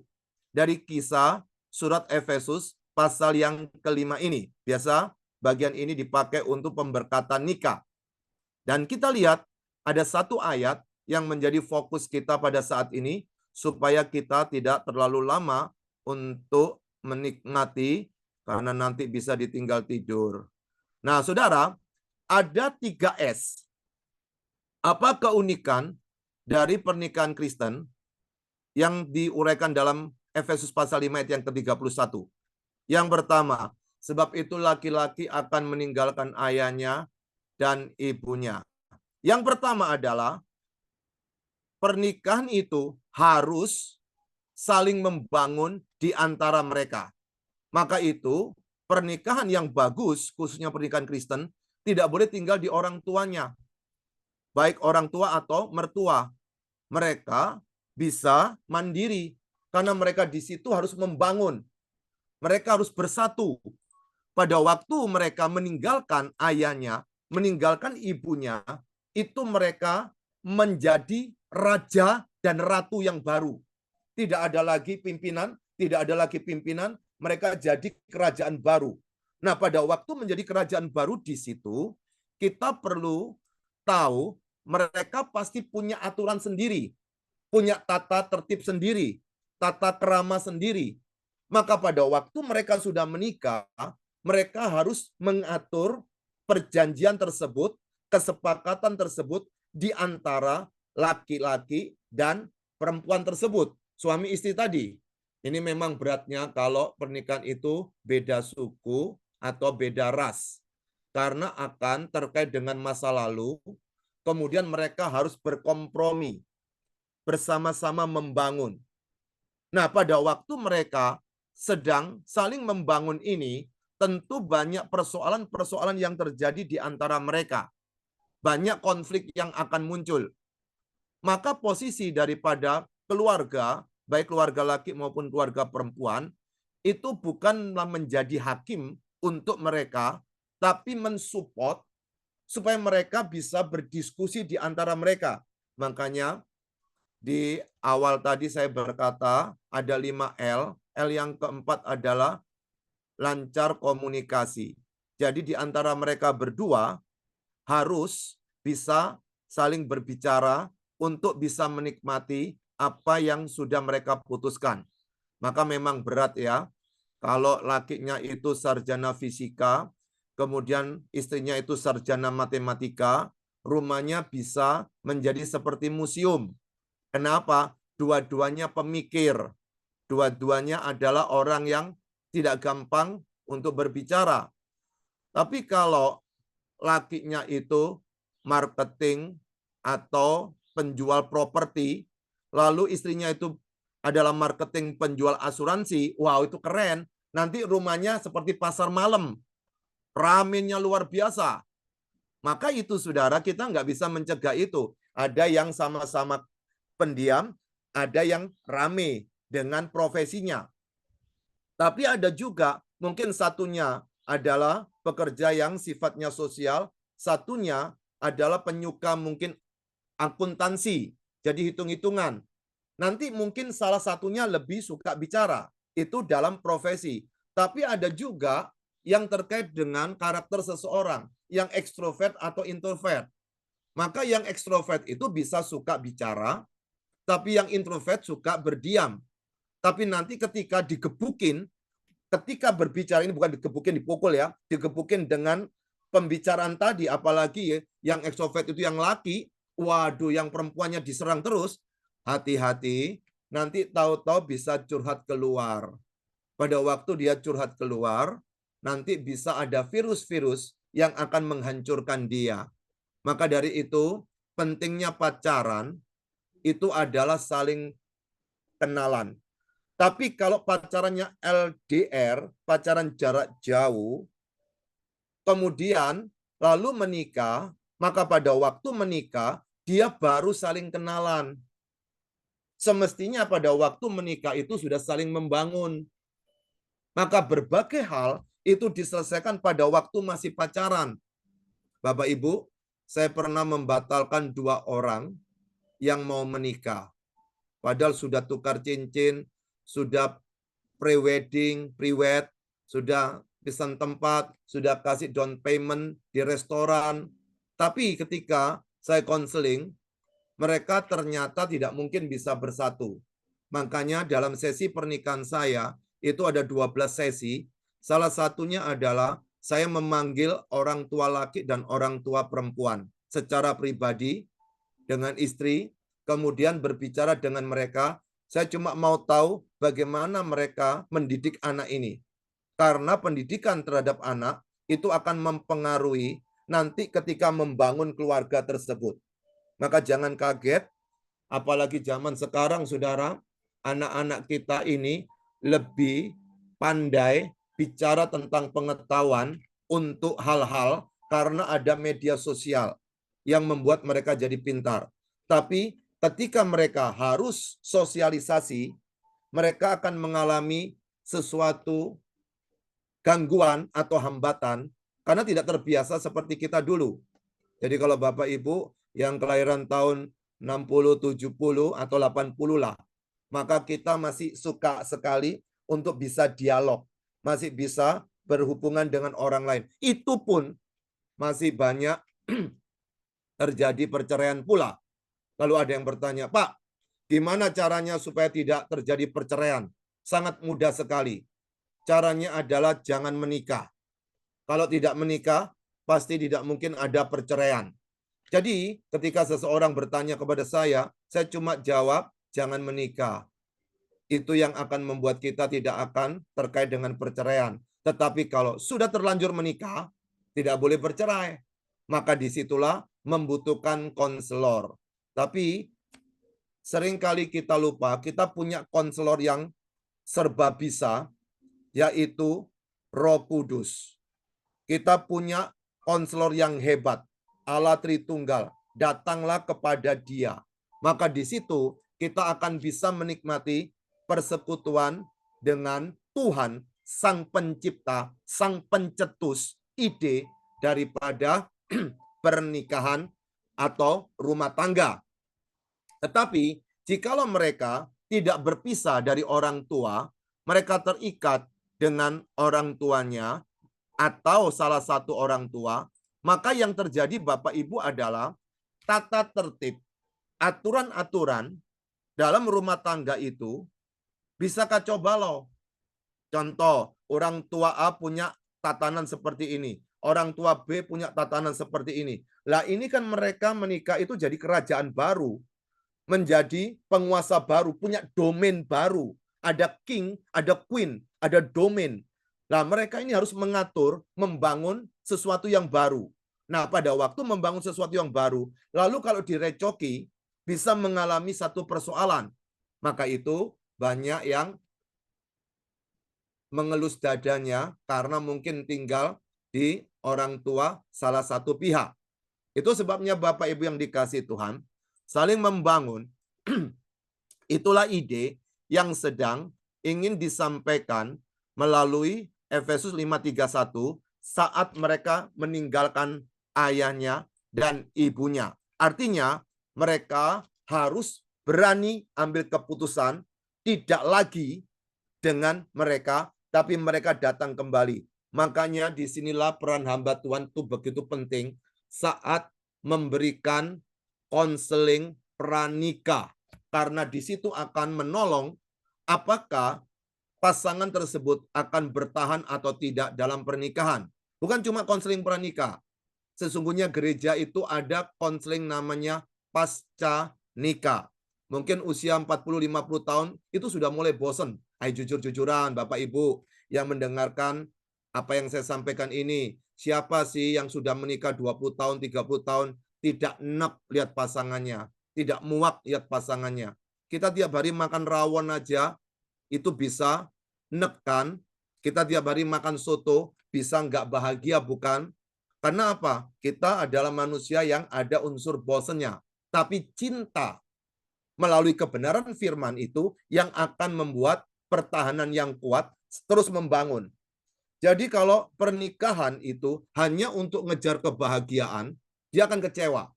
Dari kisah surat Efesus pasal yang kelima ini. Biasa bagian ini dipakai untuk pemberkatan nikah. Dan kita lihat ada satu ayat yang menjadi fokus kita pada saat ini supaya kita tidak terlalu lama untuk menikmati karena nanti bisa ditinggal tidur. Nah, saudara, ada 3 S. Apa keunikan dari pernikahan Kristen yang diuraikan dalam Efesus pasal 5 ayat yang ke-31? Yang pertama, sebab itu laki-laki akan meninggalkan ayahnya dan ibunya. Yang pertama adalah pernikahan itu harus saling membangun di antara mereka. Maka itu pernikahan yang bagus, khususnya pernikahan Kristen, tidak boleh tinggal di orang tuanya. Baik orang tua atau mertua. Mereka bisa mandiri. Karena mereka di situ harus membangun. Mereka harus bersatu. Pada waktu mereka meninggalkan ayahnya, meninggalkan ibunya, itu mereka menjadi raja dan ratu yang baru. Tidak ada lagi pimpinan, mereka jadi kerajaan baru. Nah, pada waktu menjadi kerajaan baru di situ, kita perlu tahu mereka pasti punya aturan sendiri, punya tata tertib sendiri, tata krama sendiri. Maka pada waktu mereka sudah menikah, mereka harus mengatur perjanjian tersebut, kesepakatan tersebut di antara laki-laki dan perempuan tersebut, suami istri tadi. Ini memang beratnya kalau pernikahan itu beda suku atau beda ras. Karena akan terkait dengan masa lalu, kemudian mereka harus berkompromi, bersama-sama membangun. Nah, pada waktu mereka sedang saling membangun ini, tentu banyak persoalan-persoalan yang terjadi di antara mereka. Banyak konflik yang akan muncul. Maka posisi daripada keluarga, baik keluarga laki maupun keluarga perempuan, itu bukanlah menjadi hakim untuk mereka, tapi mensupport supaya mereka bisa berdiskusi di antara mereka. Makanya di awal tadi saya berkata ada 5 L. L yang keempat adalah lancar komunikasi. Jadi di antara mereka berdua harus bisa saling berbicara untuk bisa menikmati apa yang sudah mereka putuskan. Maka memang berat ya. Kalau lakinya itu sarjana fisika, kemudian istrinya itu sarjana matematika, rumahnya bisa menjadi seperti museum. Kenapa? Dua-duanya pemikir. Dua-duanya adalah orang yang tidak gampang untuk berbicara. Tapi kalau lakinya itu marketing atau penjual properti, lalu istrinya itu adalah marketing penjual asuransi, wow itu keren. Nanti rumahnya seperti pasar malam, ramennya luar biasa. Maka itu saudara, kita nggak bisa mencegah itu. Ada yang sama-sama pendiam, ada yang rame dengan profesinya. Tapi ada juga mungkin satunya adalah pekerja yang sifatnya sosial, satunya adalah penyuka mungkin akuntansi, jadi hitung-hitungan. Nanti mungkin salah satunya lebih suka bicara, itu dalam profesi. Tapi ada juga yang terkait dengan karakter seseorang, yang ekstrovert atau introvert. Maka yang ekstrovert itu bisa suka bicara, tapi yang introvert suka berdiam. Tapi nanti ketika digebukin, ketika berbicara ini bukan digebukin, dipukul ya, digebukin dengan pembicaraan tadi, apalagi yang ekstrovert itu yang laki, waduh yang perempuannya diserang terus, hati-hati, nanti tahu-tahu bisa curhat keluar. Pada waktu dia curhat keluar, nanti bisa ada virus-virus yang akan menghancurkan dia. Maka dari itu, pentingnya pacaran itu adalah saling kenalan. Tapi kalau pacarannya LDR, pacaran jarak jauh, kemudian lalu menikah, maka pada waktu menikah, dia baru saling kenalan. Semestinya pada waktu menikah itu sudah saling membangun. Maka berbagai hal itu diselesaikan pada waktu masih pacaran. Bapak Ibu, saya pernah membatalkan 2 orang yang mau menikah. Padahal sudah tukar cincin, sudah pre-wedding, pre-wed, sudah pesan tempat, sudah kasih down payment di restoran. Tapi ketika saya konseling, mereka ternyata tidak mungkin bisa bersatu. Makanya dalam sesi pernikahan saya, itu ada 12 sesi. Salah satunya adalah saya memanggil orang tua laki dan orang tua perempuan secara pribadi dengan istri, kemudian berbicara dengan mereka. Saya cuma mau tahu bagaimana mereka mendidik anak ini. Karena pendidikan terhadap anak itu akan mempengaruhi nanti ketika membangun keluarga tersebut. Maka jangan kaget, apalagi zaman sekarang, saudara, anak-anak kita ini lebih pandai bicara tentang pengetahuan untuk hal-hal karena ada media sosial yang membuat mereka jadi pintar. Tapi ketika mereka harus sosialisasi, mereka akan mengalami sesuatu gangguan atau hambatan karena tidak terbiasa seperti kita dulu. Jadi kalau Bapak Ibu yang kelahiran tahun 60, 70, atau 80 lah, maka kita masih suka sekali untuk bisa dialog, masih bisa berhubungan dengan orang lain. Itu pun masih banyak terjadi perceraian pula. Lalu ada yang bertanya, Pak, gimana caranya supaya tidak terjadi perceraian? Sangat mudah sekali. Caranya adalah jangan menikah. Kalau tidak menikah, pasti tidak mungkin ada perceraian. Jadi, ketika seseorang bertanya kepada saya cuma jawab, jangan menikah. Itu yang akan membuat kita tidak akan terkait dengan perceraian. Tetapi kalau sudah terlanjur menikah, tidak boleh bercerai. Maka disitulah membutuhkan konselor. Tapi seringkali kita lupa, kita punya konselor yang serba bisa, yaitu Roh Kudus. Kita punya konselor yang hebat, Allah Tritunggal. Datanglah kepada Dia. Maka di situ kita akan bisa menikmati persekutuan dengan Tuhan, Sang Pencipta, Sang Pencetus ide daripada pernikahan atau rumah tangga. Tetapi jikalau mereka tidak berpisah dari orang tua, mereka terikat dengan orang tuanya atau salah satu orang tua, maka yang terjadi Bapak Ibu adalah tata tertib, aturan-aturan dalam rumah tangga itu bisa kacau balau. Contoh, orang tua A punya tatanan seperti ini, orang tua B punya tatanan seperti ini. Lah ini kan mereka menikah itu jadi kerajaan baru, menjadi penguasa baru, punya domain baru. Ada king, ada queen, ada domain. Nah, mereka ini harus mengatur, membangun sesuatu yang baru. Nah, pada waktu membangun sesuatu yang baru, lalu kalau direcoki, bisa mengalami satu persoalan. Maka itu banyak yang mengelus dadanya karena mungkin tinggal di orang tua salah satu pihak. Itu sebabnya Bapak Ibu yang dikasihi Tuhan, saling membangun. Itulah ide yang sedang ingin disampaikan melalui Efesus 5:31 saat mereka meninggalkan ayahnya dan ibunya. Artinya mereka harus berani ambil keputusan, tidak lagi dengan mereka, tapi mereka datang kembali. Makanya disinilah peran hamba Tuhan itu begitu penting saat memberikan konseling pranikah. Karena di situ akan menolong apakah pasangan tersebut akan bertahan atau tidak dalam pernikahan. Bukan cuma konseling pranikah. Sesungguhnya gereja itu ada konseling namanya pasca nikah. Mungkin usia 40-50 tahun itu sudah mulai bosan. Ayo jujur-jujuran Bapak Ibu yang mendengarkan apa yang saya sampaikan ini. Siapa sih yang sudah menikah 20 tahun, 30 tahun, tidak enak lihat pasangannya, tidak muak lihat pasangannya. Kita tiap hari makan rawon aja, itu bisa nekan. Kita tiap hari makan soto, bisa nggak bahagia, bukan? Karena apa? Kita adalah manusia yang ada unsur bosennya. Tapi cinta melalui kebenaran firman itu yang akan membuat pertahanan yang kuat terus membangun. Jadi kalau pernikahan itu hanya untuk ngejar kebahagiaan, dia akan kecewa.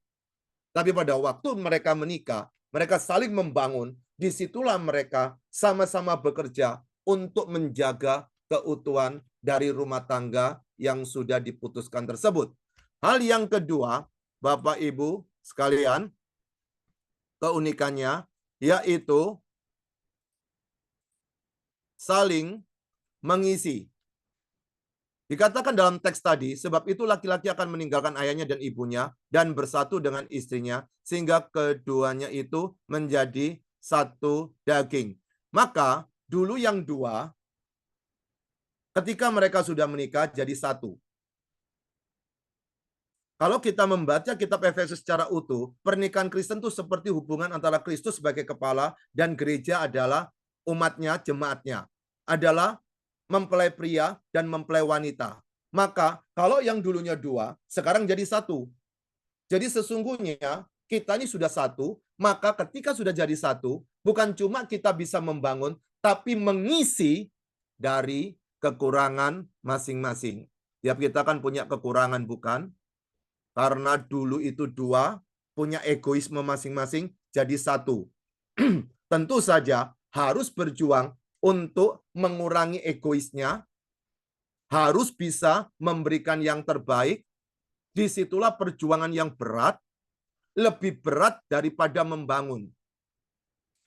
Tapi pada waktu mereka menikah, mereka saling membangun, disitulah mereka sama-sama bekerja untuk menjaga keutuhan dari rumah tangga yang sudah diputuskan tersebut. Hal yang kedua, Bapak Ibu sekalian, keunikannya yaitu saling mengisi. Dikatakan dalam teks tadi, sebab itu laki-laki akan meninggalkan ayahnya dan ibunya dan bersatu dengan istrinya, sehingga keduanya itu menjadi satu daging. Maka dulu yang dua, ketika mereka sudah menikah, jadi satu. Kalau kita membaca kitab Efesus secara utuh, pernikahan Kristen itu seperti hubungan antara Kristus sebagai kepala dan gereja adalah umatnya, jemaatnya. Adalah mempelai pria dan mempelai wanita. Maka kalau yang dulunya dua, sekarang jadi satu. Jadi sesungguhnya kita ini sudah satu, maka ketika sudah jadi satu, bukan cuma kita bisa membangun, tapi mengisi dari kekurangan masing-masing. Tiap kita kan punya kekurangan, bukan? Karena dulu itu dua, punya egoisme masing-masing, jadi satu. Tentu saja harus berjuang untuk mengurangi egoisnya, harus bisa memberikan yang terbaik. Disitulah perjuangan yang berat, lebih berat daripada membangun.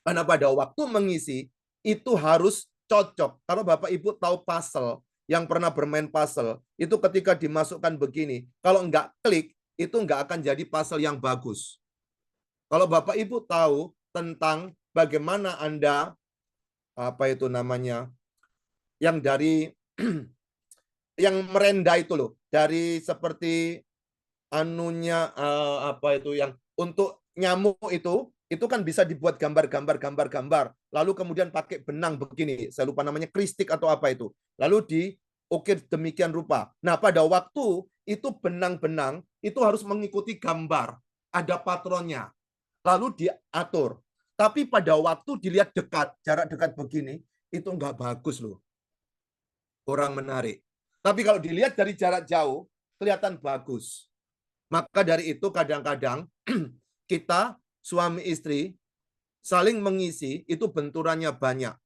Karena pada waktu mengisi, itu harus cocok. Kalau Bapak Ibu tahu puzzle, yang pernah bermain puzzle, itu ketika dimasukkan begini, kalau nggak klik, itu nggak akan jadi puzzle yang bagus. Kalau Bapak Ibu tahu tentang bagaimana Anda, apa itu namanya, yang dari yang merenda itu loh, dari seperti anunya apa itu yang untuk nyamuk itu kan bisa dibuat gambar, lalu kemudian pakai benang begini, saya lupa namanya kristik atau apa itu, lalu diukir demikian rupa. Nah, pada waktu itu benang-benang itu harus mengikuti gambar, ada patronnya, lalu diatur. Tapi pada waktu dilihat dekat, jarak dekat begini, itu nggak bagus loh, kurang menarik. Tapi kalau dilihat dari jarak jauh, kelihatan bagus. Maka dari itu kadang-kadang kita suami istri saling mengisi, itu benturannya banyak.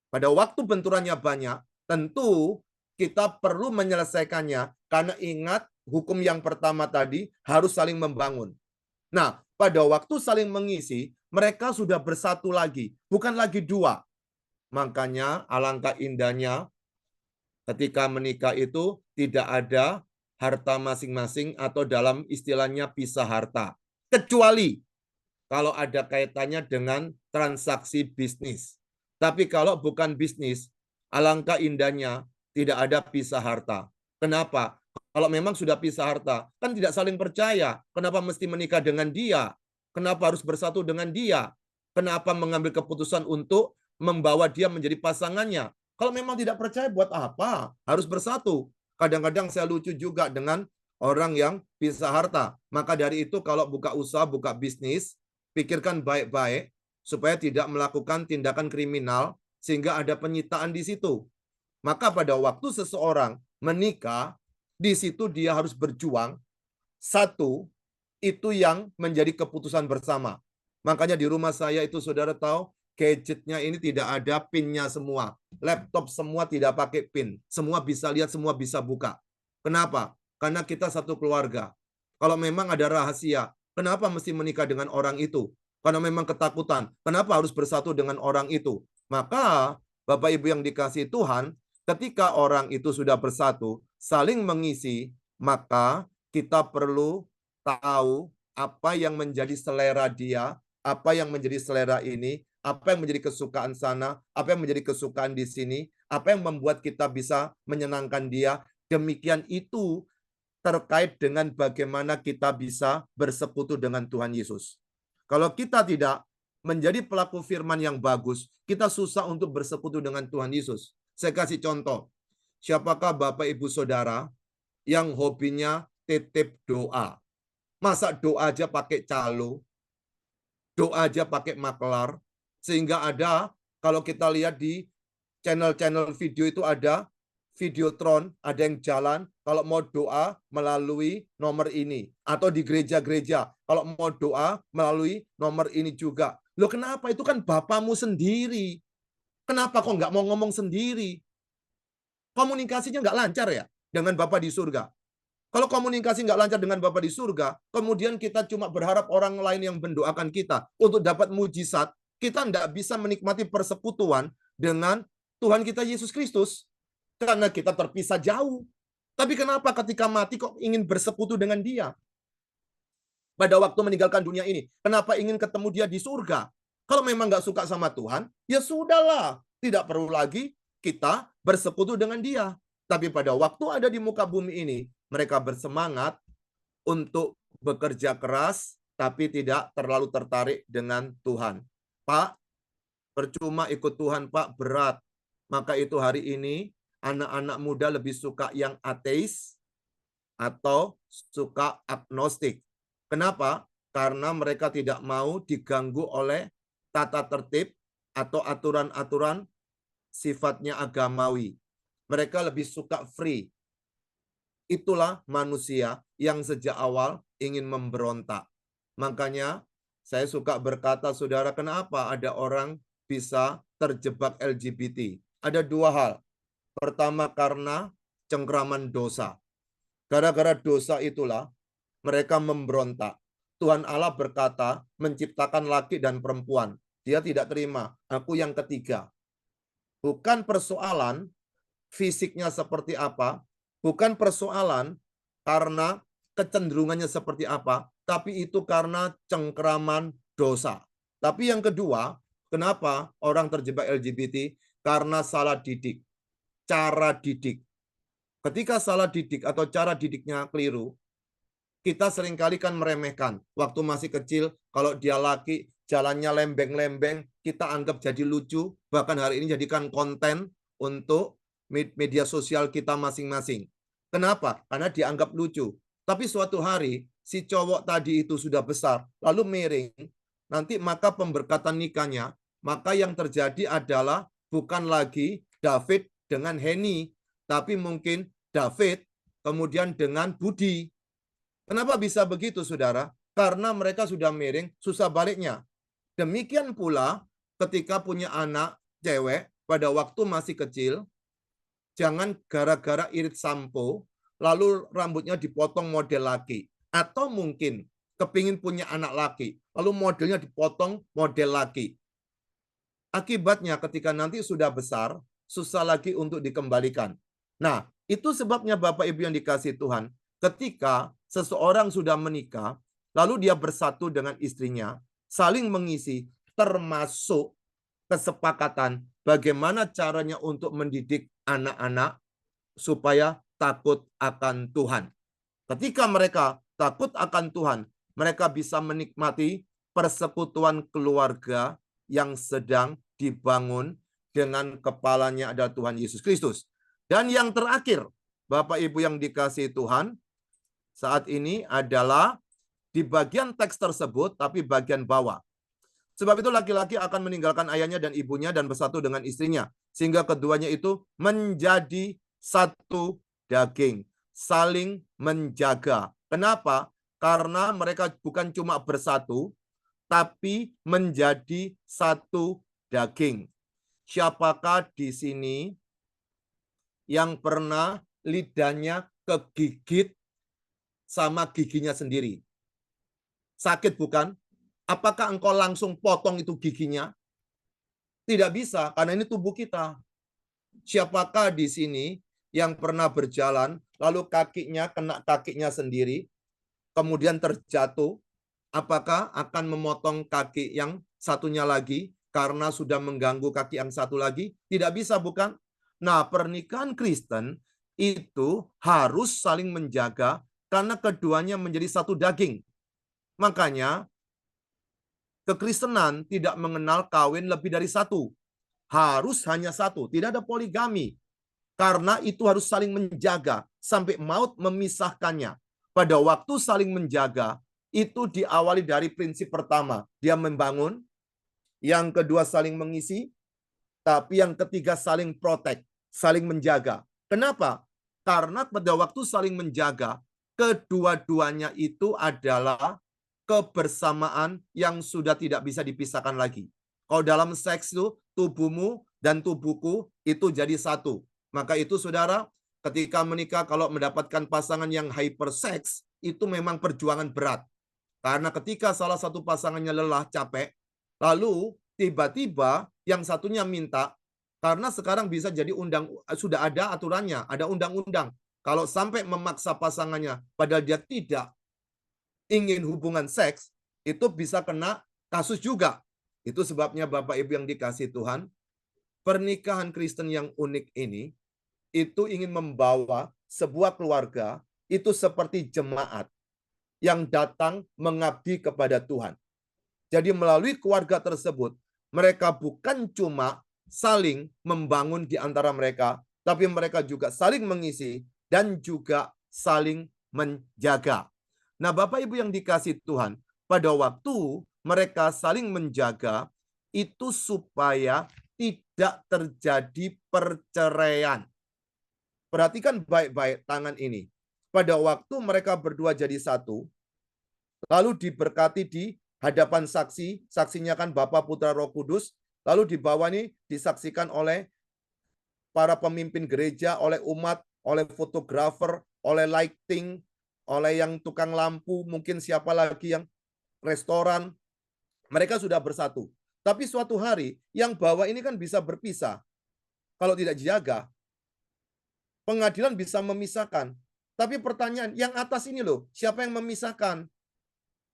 Pada waktu benturannya banyak, tentu kita perlu menyelesaikannya karena ingat hukum yang pertama tadi harus saling membangun. Nah, pada waktu saling mengisi, mereka sudah bersatu lagi, bukan lagi dua. Makanya alangkah indahnya ketika menikah itu tidak ada harta masing-masing atau dalam istilahnya pisah harta. Kecuali kalau ada kaitannya dengan transaksi bisnis. Tapi kalau bukan bisnis, alangkah indahnya tidak ada pisah harta. Kenapa? Kalau memang sudah pisah harta, kan tidak saling percaya. Kenapa mesti menikah dengan dia? Kenapa harus bersatu dengan dia? Kenapa mengambil keputusan untuk membawa dia menjadi pasangannya? Kalau memang tidak percaya, buat apa? Harus bersatu. Kadang-kadang saya lucu juga dengan orang yang pisah harta. Maka dari itu kalau buka usaha, buka bisnis, pikirkan baik-baik supaya tidak melakukan tindakan kriminal sehingga ada penyitaan di situ. Maka pada waktu seseorang menikah, di situ dia harus berjuang. Satu, itu yang menjadi keputusan bersama. Makanya di rumah saya itu saudara tahu, gadgetnya ini tidak ada pinnya semua. Laptop semua tidak pakai pin. Semua bisa lihat, semua bisa buka. Kenapa? Karena kita satu keluarga. Kalau memang ada rahasia, kenapa mesti menikah dengan orang itu? Karena memang ketakutan. Kenapa harus bersatu dengan orang itu? Maka Bapak Ibu yang dikasihi Tuhan, ketika orang itu sudah bersatu, saling mengisi, maka kita perlu tahu apa yang menjadi selera dia, apa yang menjadi selera ini, apa yang menjadi kesukaan sana, apa yang menjadi kesukaan di sini, apa yang membuat kita bisa menyenangkan dia. Demikian itu terkait dengan bagaimana kita bisa bersekutu dengan Tuhan Yesus. Kalau kita tidak menjadi pelaku firman yang bagus, kita susah untuk bersekutu dengan Tuhan Yesus. Saya kasih contoh. Siapakah Bapak Ibu Saudara yang hobinya titip doa? Masa doa aja pakai calo, doa aja pakai maklar, sehingga ada, kalau kita lihat di channel-channel video itu ada Videotron, ada yang jalan kalau mau doa melalui nomor ini. Atau di gereja-gereja, kalau mau doa melalui nomor ini juga. Loh kenapa? Itu kan Bapamu sendiri. Kenapa kok nggak mau ngomong sendiri? Komunikasinya nggak lancar ya dengan Bapa di surga. Kalau komunikasi nggak lancar dengan Bapa di surga, kemudian kita cuma berharap orang lain yang mendoakan kita untuk dapat mujizat, kita nggak bisa menikmati persekutuan dengan Tuhan kita Yesus Kristus. Karena kita terpisah jauh. Tapi kenapa ketika mati kok ingin bersekutu dengan Dia? Pada waktu meninggalkan dunia ini, kenapa ingin ketemu Dia di surga? Kalau memang nggak suka sama Tuhan, ya sudahlah. Tidak perlu lagi kita bersekutu dengan Dia. Tapi pada waktu ada di muka bumi ini, mereka bersemangat untuk bekerja keras, tapi tidak terlalu tertarik dengan Tuhan. Pak, percuma ikut Tuhan, Pak, berat. Maka itu hari ini, anak-anak muda lebih suka yang ateis atau suka agnostik. Kenapa? Karena mereka tidak mau diganggu oleh tata tertib atau aturan-aturan sifatnya agamawi. Mereka lebih suka free. Itulah manusia yang sejak awal ingin memberontak. Makanya saya suka berkata, saudara, kenapa ada orang bisa terjebak LGBT? Ada dua hal. Pertama, karena cengkraman dosa. Gara-gara dosa itulah mereka memberontak. Tuhan Allah berkata, menciptakan laki dan perempuan. Dia tidak terima. Aku yang ketiga. Bukan persoalan fisiknya seperti apa, bukan persoalan karena kecenderungannya seperti apa, tapi itu karena cengkraman dosa. Tapi yang kedua, kenapa orang terjebak LGBT? Karena salah didik. Cara didik. Ketika salah didik atau cara didiknya keliru, kita seringkali kan meremehkan. Waktu masih kecil, kalau dia laki, jalannya lembeng-lembeng, kita anggap jadi lucu, bahkan hari ini jadikan konten untuk media sosial kita masing-masing. Kenapa? Karena dianggap lucu. Tapi suatu hari, si cowok tadi itu sudah besar, lalu miring, nanti maka pemberkatan nikahnya, maka yang terjadi adalah bukan lagi David dengan Henny, tapi mungkin David kemudian dengan Budi. Kenapa bisa begitu, saudara? Karena mereka sudah miring, susah baliknya. Demikian pula ketika punya anak cewek pada waktu masih kecil, jangan gara-gara irit sampo, lalu rambutnya dipotong model laki. Atau mungkin kepingin punya anak laki, lalu modelnya dipotong model laki. Akibatnya ketika nanti sudah besar, susah lagi untuk dikembalikan. Nah, itu sebabnya Bapak Ibu yang dikasihi Tuhan, ketika seseorang sudah menikah, lalu dia bersatu dengan istrinya, saling mengisi, termasuk kesepakatan bagaimana caranya untuk mendidik anak-anak supaya takut akan Tuhan. Ketika mereka takut akan Tuhan, mereka bisa menikmati persekutuan keluarga yang sedang dibangun dengan kepalanya adalah Tuhan Yesus Kristus. Dan yang terakhir, Bapak Ibu yang dikasihi Tuhan, saat ini adalah di bagian teks tersebut, tapi bagian bawah. Sebab itu laki-laki akan meninggalkan ayahnya dan ibunya dan bersatu dengan istrinya, sehingga keduanya itu menjadi satu daging, saling menjaga. Kenapa? Karena mereka bukan cuma bersatu, tapi menjadi satu daging. Siapakah di sini yang pernah lidahnya kegigit sama giginya sendiri? Sakit bukan? Apakah engkau langsung potong itu giginya? Tidak bisa, karena ini tubuh kita. Siapakah di sini yang pernah berjalan, lalu kakinya kena kakinya sendiri, kemudian terjatuh? Apakah akan memotong kaki yang satunya lagi karena sudah mengganggu kaki yang satu lagi? Tidak bisa, bukan? Nah, pernikahan Kristen itu harus saling menjaga karena keduanya menjadi satu daging. Makanya Kekristenan tidak mengenal kawin lebih dari satu. Harus hanya satu. Tidak ada poligami. Karena itu harus saling menjaga sampai maut memisahkannya. Pada waktu saling menjaga, itu diawali dari prinsip pertama. Dia membangun. Yang kedua saling mengisi. Tapi yang ketiga saling protect. Saling menjaga. Kenapa? Karena pada waktu saling menjaga, kedua-duanya itu adalah kebersamaan yang sudah tidak bisa dipisahkan lagi. Kalau dalam seks itu, tubuhmu dan tubuhku itu jadi satu. Maka itu saudara, ketika menikah kalau mendapatkan pasangan yang hypersex, itu memang perjuangan berat. Karena ketika salah satu pasangannya lelah, capek, lalu tiba-tiba yang satunya minta, karena sekarang bisa jadi sudah ada aturannya, ada undang-undang. Kalau sampai memaksa pasangannya, padahal dia tidak ingin hubungan seks, itu bisa kena kasus juga. Itu sebabnya Bapak Ibu yang dikasih Tuhan, pernikahan Kristen yang unik ini, itu ingin membawa sebuah keluarga, itu seperti jemaat yang datang mengabdi kepada Tuhan. Jadi melalui keluarga tersebut, mereka bukan cuma saling membangun di antara mereka, tapi mereka juga saling mengisi dan juga saling menjaga. Nah, Bapak Ibu yang dikasih Tuhan, pada waktu mereka saling menjaga, itu supaya tidak terjadi perceraian. Perhatikan baik-baik tangan ini. Pada waktu mereka berdua jadi satu, lalu diberkati di hadapan saksi, saksinya kan Bapa, Putra, Roh Kudus, lalu di bawah ini disaksikan oleh para pemimpin gereja, oleh umat, oleh fotografer, oleh lighting, oleh yang tukang lampu, mungkin siapa lagi yang restoran, mereka sudah bersatu. Tapi suatu hari, yang bawah ini kan bisa berpisah. Kalau tidak dijaga, pengadilan bisa memisahkan. Tapi pertanyaan, yang atas ini loh, siapa yang memisahkan?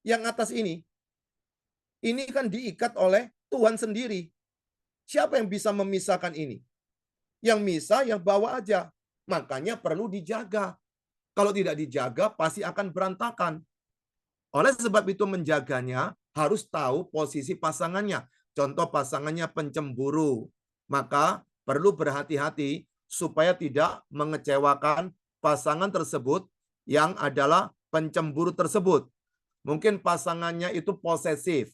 Yang atas ini kan diikat oleh Tuhan sendiri. Siapa yang bisa memisahkan ini? Yang misah, yang bawa aja. Makanya perlu dijaga. Kalau tidak dijaga, pasti akan berantakan. Oleh sebab itu menjaganya, harus tahu posisi pasangannya. Contoh pasangannya pencemburu. Maka perlu berhati-hati supaya tidak mengecewakan pasangan tersebut yang adalah pencemburu tersebut. Mungkin pasangannya itu posesif.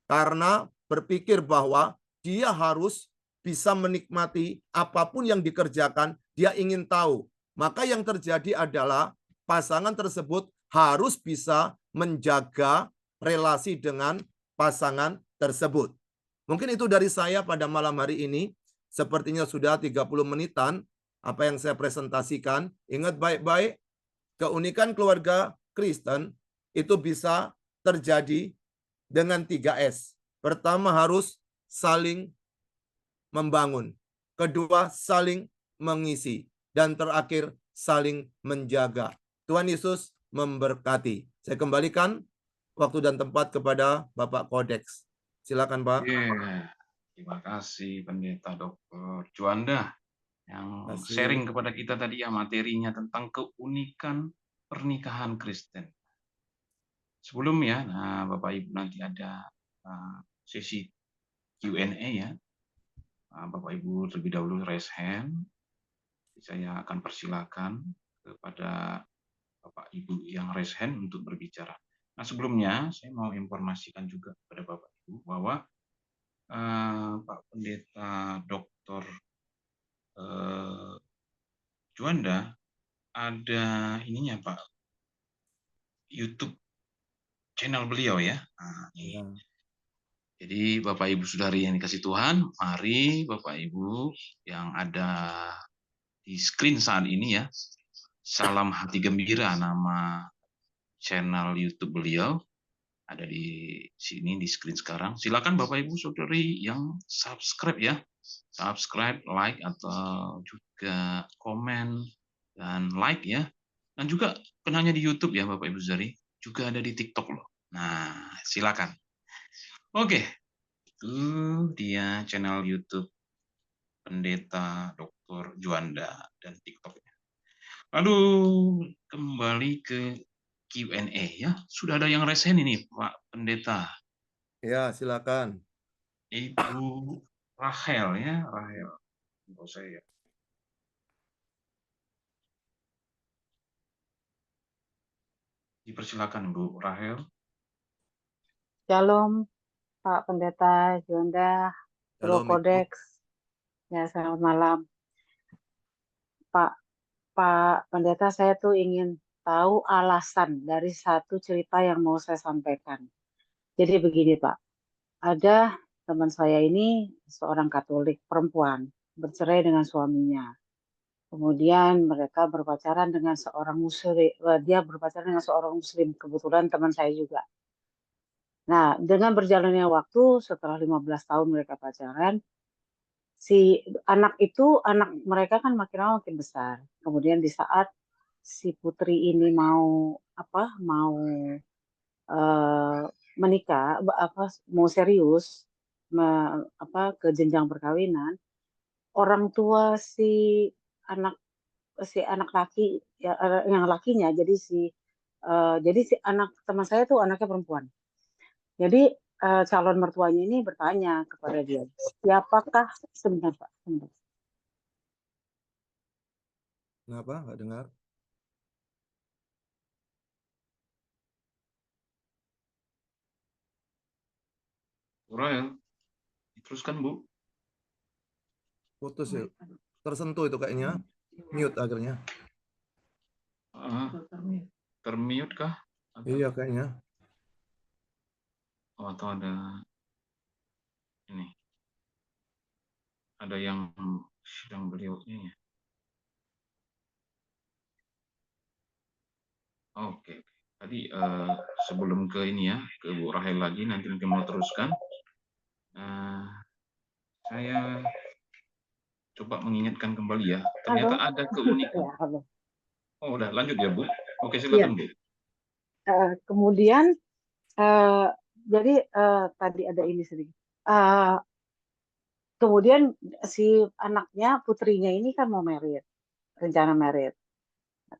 Karena berpikir bahwa dia harus bisa menikmati apapun yang dikerjakan, dia ingin tahu. Maka yang terjadi adalah pasangan tersebut harus bisa menjaga relasi dengan pasangan tersebut. Mungkin itu dari saya pada malam hari ini. Sepertinya sudah 30 menitan apa yang saya presentasikan. Ingat baik-baik, keunikan keluarga Kristen itu bisa terjadi dengan 3S. Pertama harus saling membangun. Kedua saling mengisi. Dan terakhir saling menjaga. Tuhan Yesus memberkati. Saya kembalikan waktu dan tempat kepada Bapak Kodeks. Silakan Pak. Terima kasih Pendeta Dr. Juanda yang Kasih. sharing kepada kita tadi ya materinya tentang keunikan pernikahan Kristen. Sebelumnya, nah Bapak Ibu nanti ada sesi Q&A ya. Bapak Ibu terlebih dahulu raise hand. Saya akan persilakan kepada Bapak Ibu yang raise hand untuk berbicara. Nah sebelumnya saya mau informasikan juga kepada Bapak Ibu bahwa Pak Pendeta Dr. Juanda ada ininya Pak, YouTube channel beliau ya. Nah, ini. Ya. Jadi Bapak Ibu Saudari yang dikasih Tuhan, mari Bapak Ibu yang ada di screen saat ini ya, Salam Hati Gembira nama channel YouTube beliau ada di sini di screen sekarang. Silakan Bapak Ibu Saudari yang subscribe ya, subscribe, like atau juga komen dan like ya. Dan juga bukan hanya di YouTube ya Bapak Ibu Saudari, juga ada di TikTok loh. Nah, silakan. Oke, itu dia channel YouTube Pendeta Dr. Juanda dan TikToknya. Lalu kembali ke Q&A ya. Sudah ada yang raise hand ini Pak Pendeta. Ya, silakan. Ibu Rahel ya, Rahel. Untuk saya. Dipersilakan Bu Rahel. Shalom, Pak Pendeta Juanda, Bro Shalom, Ibu. Kodex. Ya, selamat malam. Pak Pendeta, saya tuh ingin tahu alasan dari satu cerita yang mau saya sampaikan. Jadi begini, Pak. Ada teman saya ini seorang Katolik perempuan, bercerai dengan suaminya. Kemudian mereka berpacaran dengan seorang Muslim. Dia berpacaran dengan seorang Muslim. Kebetulan teman saya juga. Nah, dengan berjalannya waktu, setelah 15 tahun mereka pacaran, si anak mereka kan makin lama makin besar. Kemudian di saat si putri ini mau eh, menikah mau serius ke jenjang perkawinan, orang tua anak si anak laki ya, yang lakinya jadi si anak teman saya tuh anaknya perempuan. Jadi calon mertuanya ini bertanya kepada dia, siapakah sebentar Pak? Sebentar. Kenapa? Nggak dengar? Bu Rahel, diteruskan Bu. Putus ya. Tersentuh itu kayaknya. Mute akhirnya. Termute kah? Iya, kayaknya. Oh, atau ada ini. Ada yang sedang beliau ini ya. Oke. Tadi sebelum ke ini ya, ke Bu Rahel lagi, nanti mau teruskan. Saya coba mengingatkan kembali ya. Ternyata Halo. ada keunikan. Ya, halo. Oh, udah lanjut ya Bu. Oke, Iya. silakan Bu. Kemudian jadi tadi ada ini sedikit. Kemudian si anaknya putrinya ini kan mau merit, rencana merit.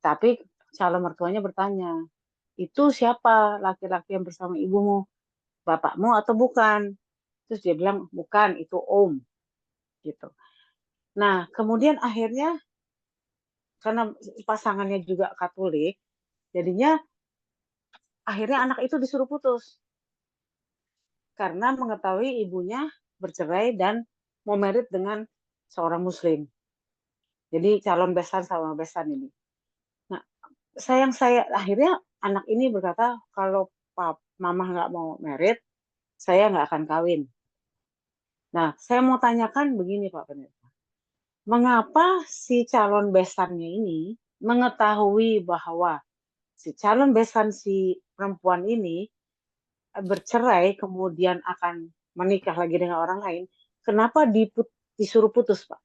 Tapi calon mertuanya bertanya, itu siapa laki-laki yang bersama ibumu, bapakmu atau bukan? Terus dia bilang bukan, itu om, gitu. Nah, kemudian akhirnya karena pasangannya juga Katolik, jadinya akhirnya anak itu disuruh putus karena mengetahui ibunya bercerai dan mau merit dengan seorang Muslim. Jadi calon besan sama besan ini. Nah, saya akhirnya anak ini berkata kalau mama nggak mau merit, saya nggak akan kawin. Nah, saya mau tanyakan begini Pak Pendeta, mengapa si calon besannya ini mengetahui bahwa si calon besan si perempuan ini bercerai kemudian akan menikah lagi dengan orang lain, kenapa disuruh putus, Pak?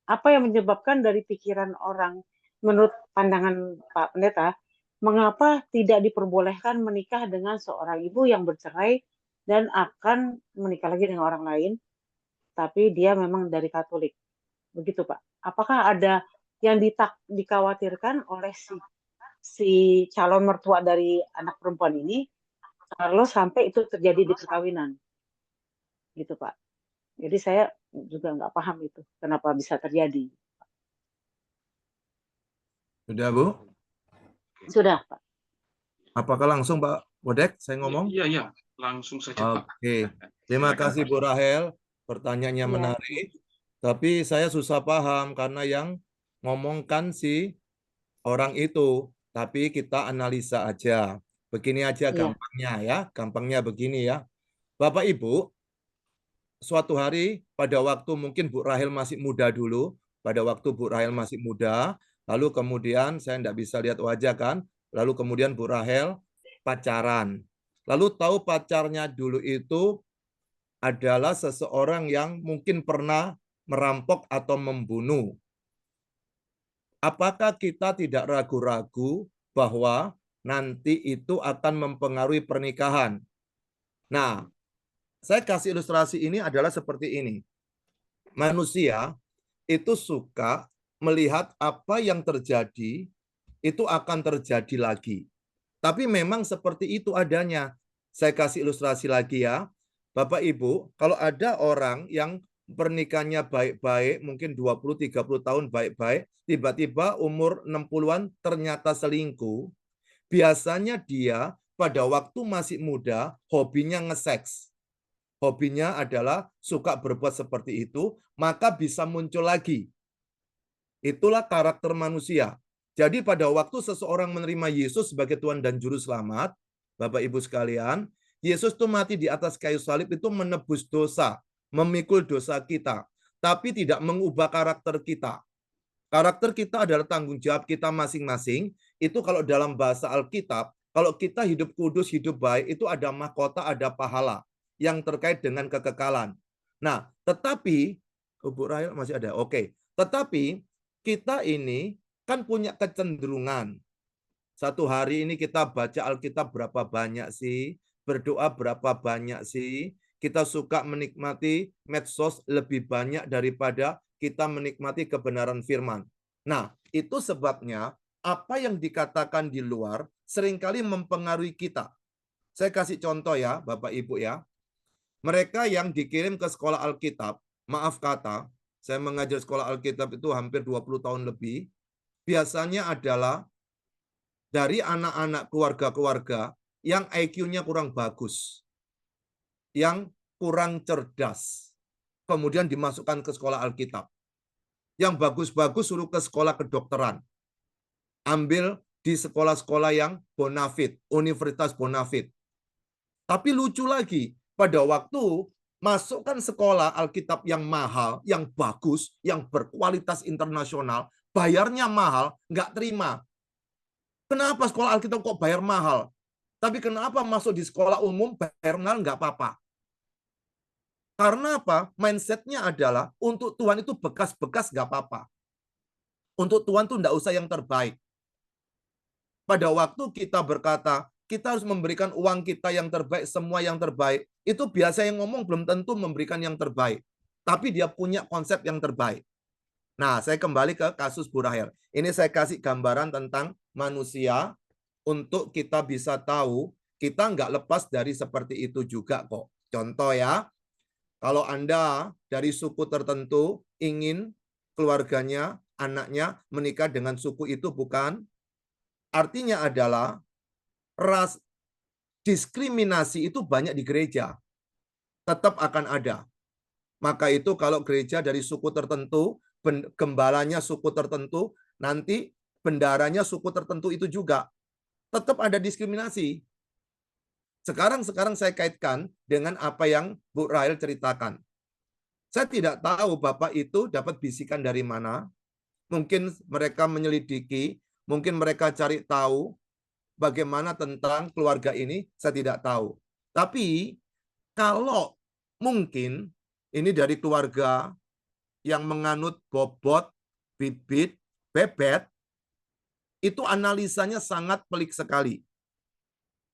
Apa yang menyebabkan dari pikiran orang, menurut pandangan Pak Pendeta, mengapa tidak diperbolehkan menikah dengan seorang ibu yang bercerai dan akan menikah lagi dengan orang lain, tapi dia memang dari Katolik? Begitu, Pak. Apakah ada yang dikhawatirkan oleh si calon mertua dari anak perempuan ini kalau sampai itu terjadi di perkawinan? Gitu, Pak. Jadi saya juga nggak paham itu kenapa bisa terjadi. Sudah, Bu? Sudah, Pak. Apakah langsung Pak Bodek saya ngomong? Iya. Langsung saja Pak. Oke. Terima Silakan, kasih Pak. Bu Rahel. Pertanyaannya Iya. menarik. Tapi saya susah paham karena yang ngomongkan si orang itu. Tapi kita analisa aja. Begini aja Iya. gampangnya ya. Gampangnya begini ya. Bapak Ibu, suatu hari pada waktu mungkin Bu Rahel masih muda dulu. Pada waktu Bu Rahel masih muda. Lalu kemudian saya tidak bisa lihat wajah kan. Lalu kemudian Bu Rahel pacaran. Lalu tahu pacarnya dulu itu adalah seseorang yang mungkin pernah merampok atau membunuh. Apakah kita tidak ragu-ragu bahwa nanti itu akan mempengaruhi pernikahan? Nah, saya kasih ilustrasi ini adalah seperti ini. Manusia itu suka melihat apa yang terjadi itu akan terjadi lagi. Tapi memang seperti itu adanya. Saya kasih ilustrasi lagi ya. Bapak Ibu, kalau ada orang yang pernikahannya baik-baik, mungkin 20-30 tahun baik-baik, tiba-tiba umur 60-an ternyata selingkuh, biasanya dia pada waktu masih muda, hobinya nge-seks. Hobinya adalah suka berbuat seperti itu, maka bisa muncul lagi. Itulah karakter manusia. Jadi pada waktu seseorang menerima Yesus sebagai Tuhan dan Juru Selamat, Bapak Ibu sekalian, Yesus itu mati di atas kayu salib itu menebus dosa, memikul dosa kita, tapi tidak mengubah karakter kita. Karakter kita adalah tanggung jawab kita masing-masing. Itu kalau dalam bahasa Alkitab, kalau kita hidup kudus, hidup baik, itu ada mahkota, ada pahala yang terkait dengan kekekalan. Nah, tetapi, Bu Rahel masih ada, oke. Tetapi kita ini kan punya kecenderungan. Satu hari ini kita baca Alkitab berapa banyak sih? Berdoa berapa banyak sih? Kita suka menikmati medsos lebih banyak daripada kita menikmati kebenaran firman. Nah, itu sebabnya apa yang dikatakan di luar seringkali mempengaruhi kita. Saya kasih contoh ya, Bapak Ibu ya. Mereka yang dikirim ke sekolah Alkitab, maaf kata, saya mengajar sekolah Alkitab itu hampir 20 tahun lebih, biasanya adalah dari anak-anak keluarga-keluarga yang IQ-nya kurang bagus, yang kurang cerdas, kemudian dimasukkan ke sekolah Alkitab. Yang bagus-bagus suruh ke sekolah kedokteran. Ambil di sekolah-sekolah yang bonafit, Universitas Bonafit. Tapi lucu lagi, pada waktu masukkan sekolah Alkitab yang mahal, yang bagus, yang berkualitas internasional, bayarnya mahal, nggak terima. Kenapa sekolah Alkitab kok bayar mahal? Tapi kenapa masuk di sekolah umum bayar mahal nggak apa-apa? Karena apa? Mindsetnya adalah untuk Tuhan itu bekas-bekas nggak apa-apa. Untuk Tuhan tuh nggak usah yang terbaik. Pada waktu kita berkata, kita harus memberikan uang kita yang terbaik, semua yang terbaik. Itu biasa yang ngomong belum tentu memberikan yang terbaik. Tapi dia punya konsep yang terbaik. Nah, saya kembali ke kasus Bu Rahel. Ini saya kasih gambaran tentang manusia untuk kita bisa tahu kita nggak lepas dari seperti itu juga kok. Contoh ya, kalau Anda dari suku tertentu ingin keluarganya, anaknya menikah dengan suku itu bukan, artinya adalah ras diskriminasi itu banyak di gereja. Tetap akan ada. Maka itu kalau gereja dari suku tertentu, gembalanya suku tertentu, nanti bendaranya suku tertentu itu juga. Tetap ada diskriminasi. Sekarang saya kaitkan dengan apa yang Bu Rahel ceritakan. Saya tidak tahu Bapak itu dapat bisikan dari mana. Mungkin mereka menyelidiki, mungkin mereka cari tahu bagaimana tentang keluarga ini, saya tidak tahu. Tapi kalau mungkin ini dari keluarga yang menganut bobot, bibit, bebet, itu analisanya sangat pelik sekali.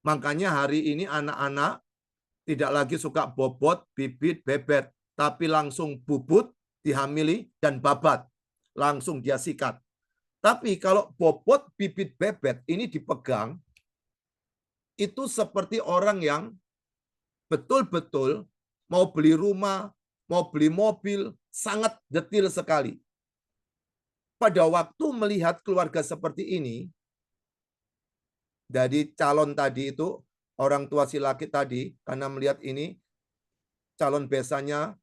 Makanya hari ini anak-anak tidak lagi suka bobot, bibit, bebet, tapi langsung bubut, dihamili, dan babat. Langsung dia sikat. Tapi kalau bobot, bibit, bebet ini dipegang, itu seperti orang yang betul-betul mau beli rumah, mau beli mobil, sangat detail sekali. Pada waktu melihat keluarga seperti ini, dari calon tadi itu, orang tua si laki tadi, karena melihat ini, calon besannya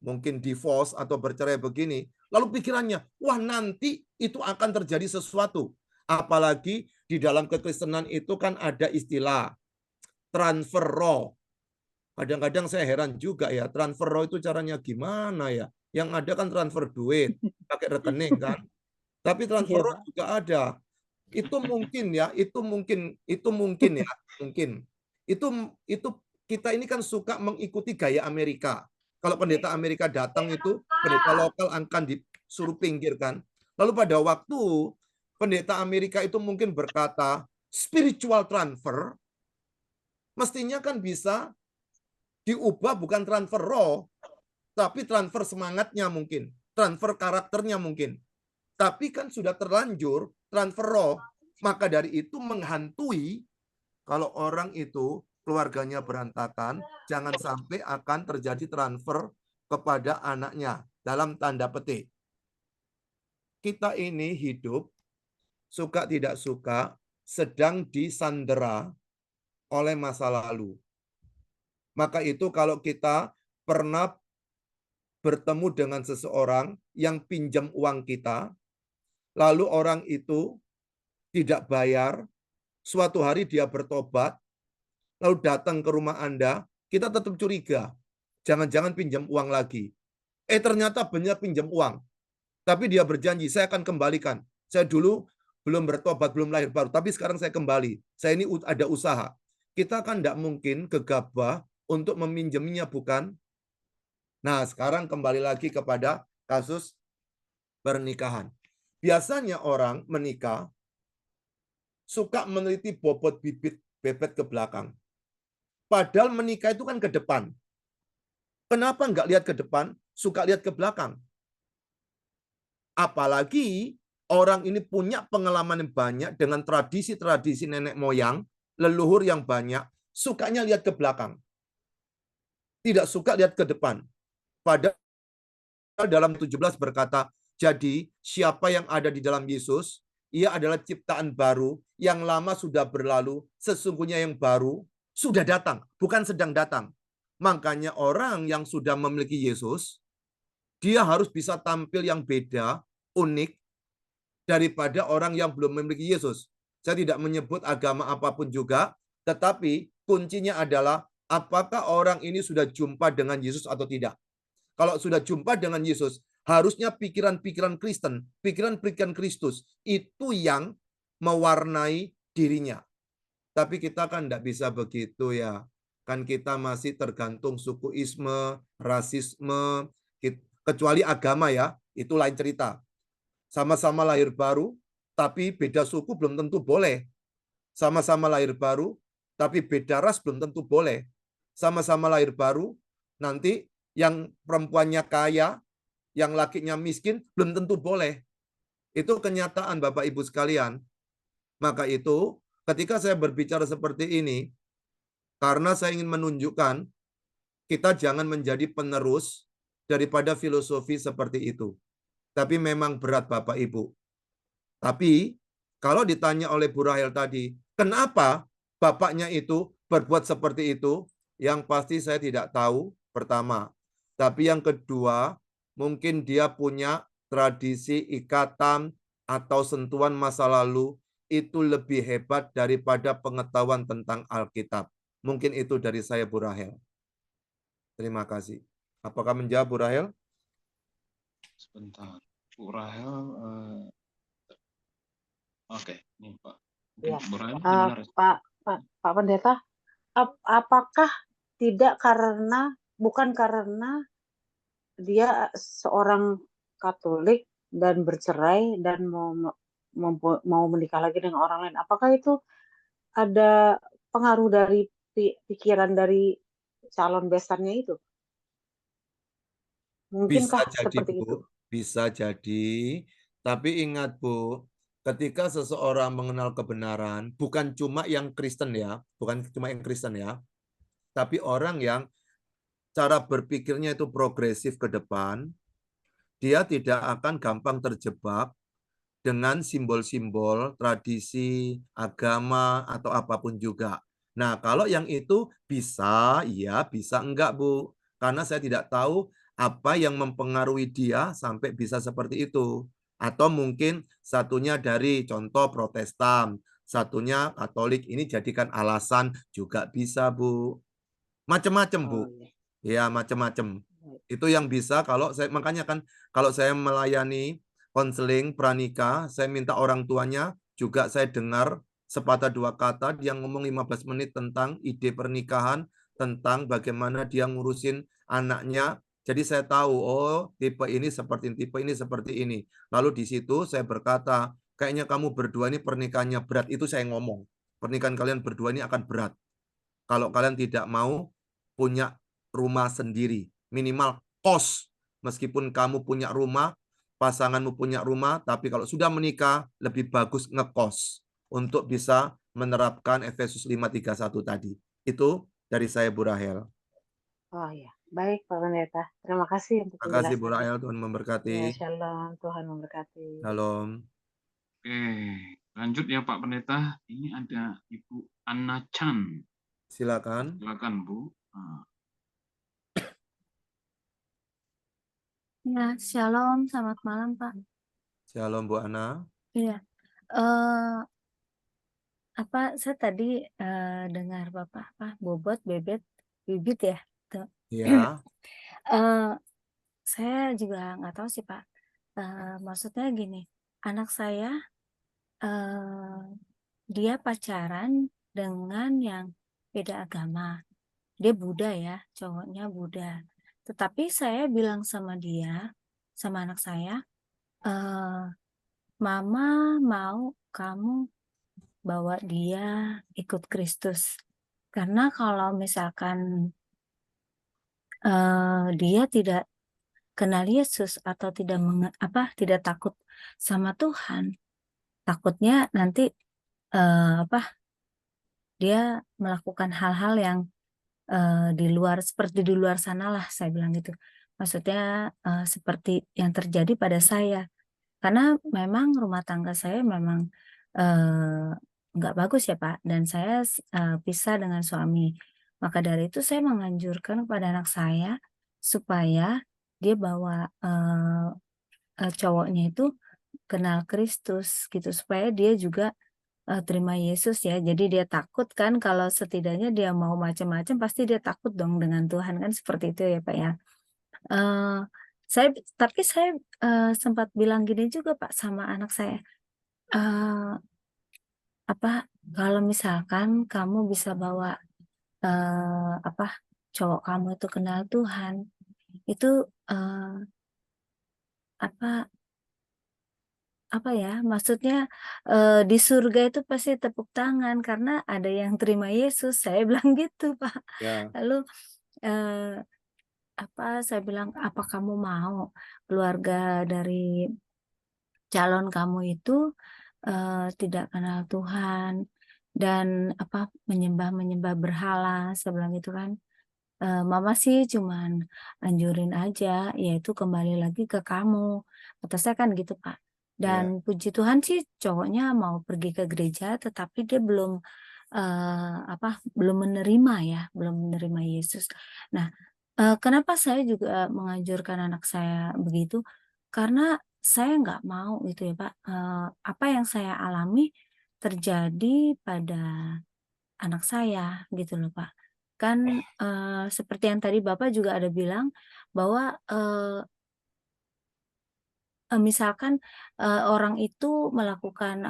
mungkin divorce atau bercerai begini, lalu pikirannya, wah nanti itu akan terjadi sesuatu. Apalagi di dalam kekristenan itu kan ada istilah transfer roh. Kadang-kadang saya heran juga ya, transfer roh itu caranya gimana ya? Yang ada kan transfer duit, pakai rekening kan. Tapi transfer roh juga ada. Itu mungkin ya, itu mungkin ya, mungkin. Itu kita ini kan suka mengikuti gaya Amerika. Kalau pendeta Amerika datang itu, pendeta lokal akan disuruh pinggirkan. Lalu pada waktu pendeta Amerika itu mungkin berkata spiritual transfer, mestinya kan bisa diubah bukan transfer roh, tapi transfer semangatnya mungkin, transfer karakternya mungkin. Tapi kan sudah terlanjur transfer roh, maka dari itu menghantui kalau orang itu keluarganya berantakan, jangan sampai akan terjadi transfer kepada anaknya. Dalam tanda petik, kita ini hidup, suka tidak suka, sedang disandera oleh masa lalu. Maka itu kalau kita pernah bertemu dengan seseorang yang pinjam uang kita, lalu orang itu tidak bayar, suatu hari dia bertobat, lalu datang ke rumah Anda, kita tetap curiga. Jangan-jangan pinjam uang lagi. Ternyata benar pinjam uang. Tapi dia berjanji, saya akan kembalikan. Saya dulu belum bertobat, belum lahir baru, tapi sekarang saya kembali. Saya ini ada usaha. Kita kan tidak mungkin gegabah untuk meminjaminya, bukan? Nah, sekarang kembali lagi kepada kasus pernikahan. Biasanya orang menikah suka meneliti bobot bibit bebet ke belakang. Padahal menikah itu kan ke depan. Kenapa nggak lihat ke depan, suka lihat ke belakang? Apalagi orang ini punya pengalaman yang banyak dengan tradisi-tradisi nenek moyang, leluhur yang banyak, sukanya lihat ke belakang. Tidak suka lihat ke depan. Padahal dalam 17 berkata, jadi siapa yang ada di dalam Yesus, ia adalah ciptaan baru, yang lama sudah berlalu, sesungguhnya yang baru sudah datang, bukan sedang datang. Makanya orang yang sudah memiliki Yesus, dia harus bisa tampil yang beda, unik, daripada orang yang belum memiliki Yesus. Saya tidak menyebut agama apapun juga, tetapi kuncinya adalah apakah orang ini sudah jumpa dengan Yesus atau tidak. Kalau sudah jumpa dengan Yesus, harusnya pikiran-pikiran Kristen, pikiran-pikiran Kristus, itu yang mewarnai dirinya. Tapi kita kan tidak bisa begitu ya. Kan kita masih tergantung sukuisme, rasisme, kecuali agama ya, itu lain cerita. Sama-sama lahir baru, tapi beda suku belum tentu boleh. Sama-sama lahir baru, tapi beda ras belum tentu boleh. Sama-sama lahir baru, nanti yang perempuannya kaya, yang lakinya miskin, belum tentu boleh. Itu kenyataan Bapak Ibu sekalian. Maka itu, ketika saya berbicara seperti ini, karena saya ingin menunjukkan, kita jangan menjadi penerus daripada filosofi seperti itu. Tapi memang berat Bapak Ibu. Tapi, kalau ditanya oleh Bu Rahel tadi, kenapa bapaknya itu berbuat seperti itu? Yang pasti saya tidak tahu, pertama. Tapi yang kedua, mungkin dia punya tradisi, ikatan, atau sentuhan masa lalu, itu lebih hebat daripada pengetahuan tentang Alkitab. Mungkin itu dari saya, Bu Rahel. Terima kasih. Apakah menjawab, Bu Rahel? Sebentar. Bu Rahel, oke, ini Pak. Ya. Bu Rahel, gimana? Pak Pendeta, apakah tidak bukan karena dia seorang Katolik dan bercerai dan mau menikah lagi dengan orang lain? Apakah itu ada pengaruh dari pikiran dari calon besannya itu? Mungkinkah Bisa jadi, seperti Bu. itu? Bisa jadi. Tapi ingat, Bu, ketika seseorang mengenal kebenaran, bukan cuma yang Kristen ya, bukan cuma yang Kristen ya, tapi orang yang cara berpikirnya itu progresif ke depan, dia tidak akan gampang terjebak dengan simbol-simbol, tradisi, agama, atau apapun juga. Nah, kalau yang itu bisa, iya, bisa enggak, Bu. Karena saya tidak tahu apa yang mempengaruhi dia sampai bisa seperti itu. Atau mungkin satunya dari contoh Protestan, satunya Katolik, ini jadikan alasan juga bisa, Bu. Macam-macam, Bu. Ya, macam-macam. Itu yang bisa kalau saya, makanya kan kalau saya melayani konseling pranikah, saya minta orang tuanya juga saya dengar sepatah dua kata dia ngomong 15 menit tentang ide pernikahan, tentang bagaimana dia ngurusin anaknya. Jadi saya tahu, oh tipe ini seperti ini, tipe ini seperti ini. Lalu di situ saya berkata, kayaknya kamu berdua ini pernikahannya berat. Itu saya ngomong. Pernikahan kalian berdua ini akan berat. Kalau kalian tidak mau punya rumah sendiri, minimal kos. Meskipun kamu punya rumah, pasanganmu punya rumah, tapi kalau sudah menikah, lebih bagus ngekos untuk bisa menerapkan Efesus 5:31 tadi. Itu dari saya, Bu Rahel. Oh ya, baik Pak Pendeta. Terima kasih untuk Terima kasih, Bu penjelasannya. Rahel. Tuhan memberkati. Ya, shalom. Tuhan memberkati. Shalom. Oke, lanjut ya Pak Pendeta. Ini ada Ibu Anna Chan. Silakan. Silakan Bu. Nah, Ya, shalom, selamat malam Pak. Shalom, Bu Ana. Iya, saya tadi dengar Bapak bobot, bebet, bibit ya. Tuh. Ya. Saya juga nggak tahu sih Pak. Maksudnya gini, anak saya dia pacaran dengan yang beda agama. Dia Buddha ya, cowoknya Buddha. Tetapi saya bilang sama dia, sama anak saya, Mama mau kamu bawa dia ikut Kristus. Karena kalau misalkan dia tidak kenal Yesus atau tidak takut sama Tuhan, takutnya nanti dia melakukan hal-hal yang seperti di luar sana lah, saya bilang gitu. Maksudnya seperti yang terjadi pada saya. Karena memang rumah tangga saya memang nggak bagus ya Pak, dan saya pisah dengan suami. Maka dari itu saya menganjurkan kepada anak saya supaya dia bawa cowoknya itu kenal Kristus gitu, supaya dia juga terima Yesus ya. Jadi dia takut kan, kalau setidaknya dia mau macam-macam pasti dia takut dong dengan Tuhan kan, seperti itu ya Pak ya. Tapi saya sempat bilang gini juga Pak sama anak saya, kalau misalkan kamu bisa bawa cowok kamu itu kenal Tuhan, itu maksudnya di surga itu pasti tepuk tangan karena ada yang terima Yesus, saya bilang gitu Pak. Ya. Lalu saya bilang, apa kamu mau keluarga dari calon kamu itu tidak kenal Tuhan dan menyembah berhala, saya bilang gitu kan. Mama sih cuman anjurin aja, yaitu kembali lagi ke kamu, kata saya kan gitu Pak. Dan puji Tuhan sih cowoknya mau pergi ke gereja, tetapi dia belum belum menerima Yesus. Nah, kenapa saya juga menganjurkan anak saya begitu? Karena saya nggak mau gitu ya Pak, apa yang saya alami terjadi pada anak saya gitu loh Pak. Kan seperti yang tadi Bapak juga ada bilang bahwa misalkan orang itu melakukan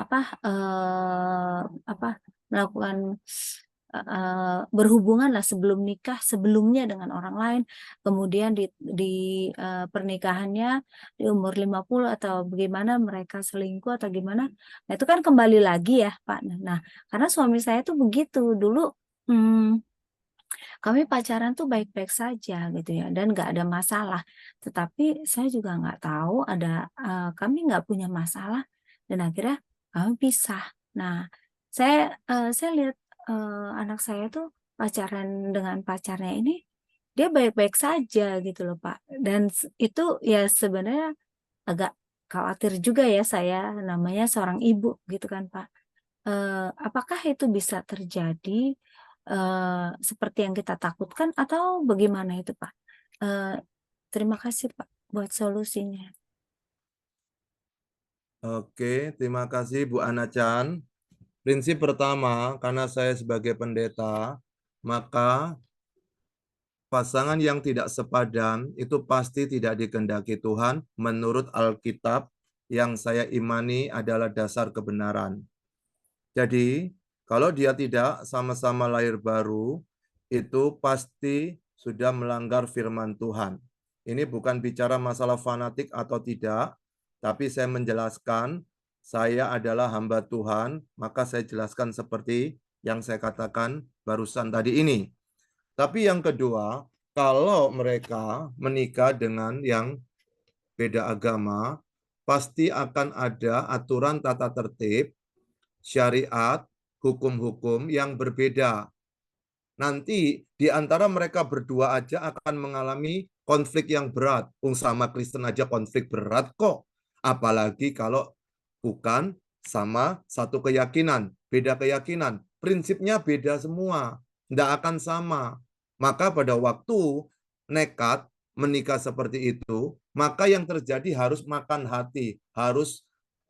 berhubungan lah sebelum nikah sebelumnya dengan orang lain, kemudian di pernikahannya di umur 50 atau bagaimana mereka selingkuh atau gimana, nah itu kan kembali lagi ya Pak. Nah karena suami saya tuh begitu dulu, kami pacaran tuh baik-baik saja gitu ya, dan nggak ada masalah. Tetapi saya juga nggak tahu kami nggak punya masalah dan akhirnya kami pisah. Nah, saya lihat anak saya tuh pacaran dengan pacarnya ini, dia baik-baik saja gitu loh Pak. Dan itu ya sebenarnya agak khawatir juga ya saya, namanya seorang ibu gitu kan Pak. Apakah itu bisa terjadi seperti yang kita takutkan atau bagaimana itu Pak? Terima kasih Pak buat solusinya. Oke, terima kasih Bu Ana Chan. Prinsip pertama, karena saya sebagai pendeta, maka pasangan yang tidak sepadan itu pasti tidak dikehendaki Tuhan menurut Alkitab yang saya imani adalah dasar kebenaran. Jadi, kalau dia tidak sama-sama lahir baru, itu pasti sudah melanggar firman Tuhan. Ini bukan bicara masalah fanatik atau tidak, tapi saya menjelaskan saya adalah hamba Tuhan, maka saya jelaskan seperti yang saya katakan barusan tadi ini. Tapi yang kedua, kalau mereka menikah dengan yang beda agama, pasti akan ada aturan tata tertib, syariat, hukum-hukum yang berbeda. nanti di antara mereka berdua aja akan mengalami konflik yang berat. Sama Kristen aja konflik berat kok. Apalagi kalau bukan sama satu keyakinan, beda keyakinan. Prinsipnya beda semua, tidak akan sama. Maka pada waktu nekat menikah seperti itu, maka yang terjadi harus makan hati, harus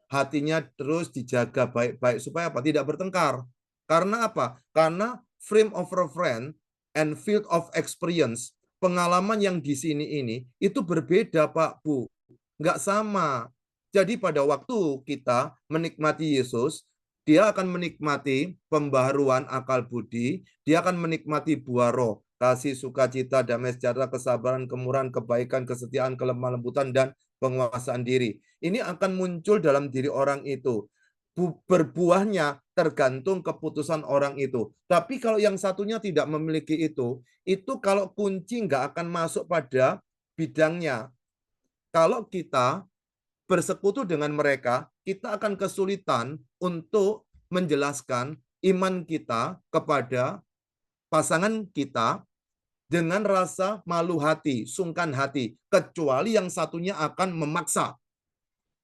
hatinya terus dijaga baik-baik supaya apa? Tidak bertengkar. Karena apa? Karena frame of reference and field of experience, pengalaman yang di sini ini itu berbeda, Pak, Bu. Nggak sama. Jadi pada waktu kita menikmati Yesus, dia akan menikmati pembaharuan akal budi, dia akan menikmati buah roh, kasih, sukacita, damai sejahtera, kesabaran, kemurahan, kebaikan, kesetiaan, kelemah lembutan, dan penguasaan diri. Ini akan muncul dalam diri orang itu. Berbuahnya tergantung keputusan orang itu. Tapi kalau yang satunya tidak memiliki itu kalau kunci nggak akan masuk pada bidangnya. Kalau kita bersekutu dengan mereka, kita akan kesulitan untuk menjelaskan iman kita kepada pasangan kita dengan rasa malu hati, sungkan hati, kecuali yang satunya akan memaksa.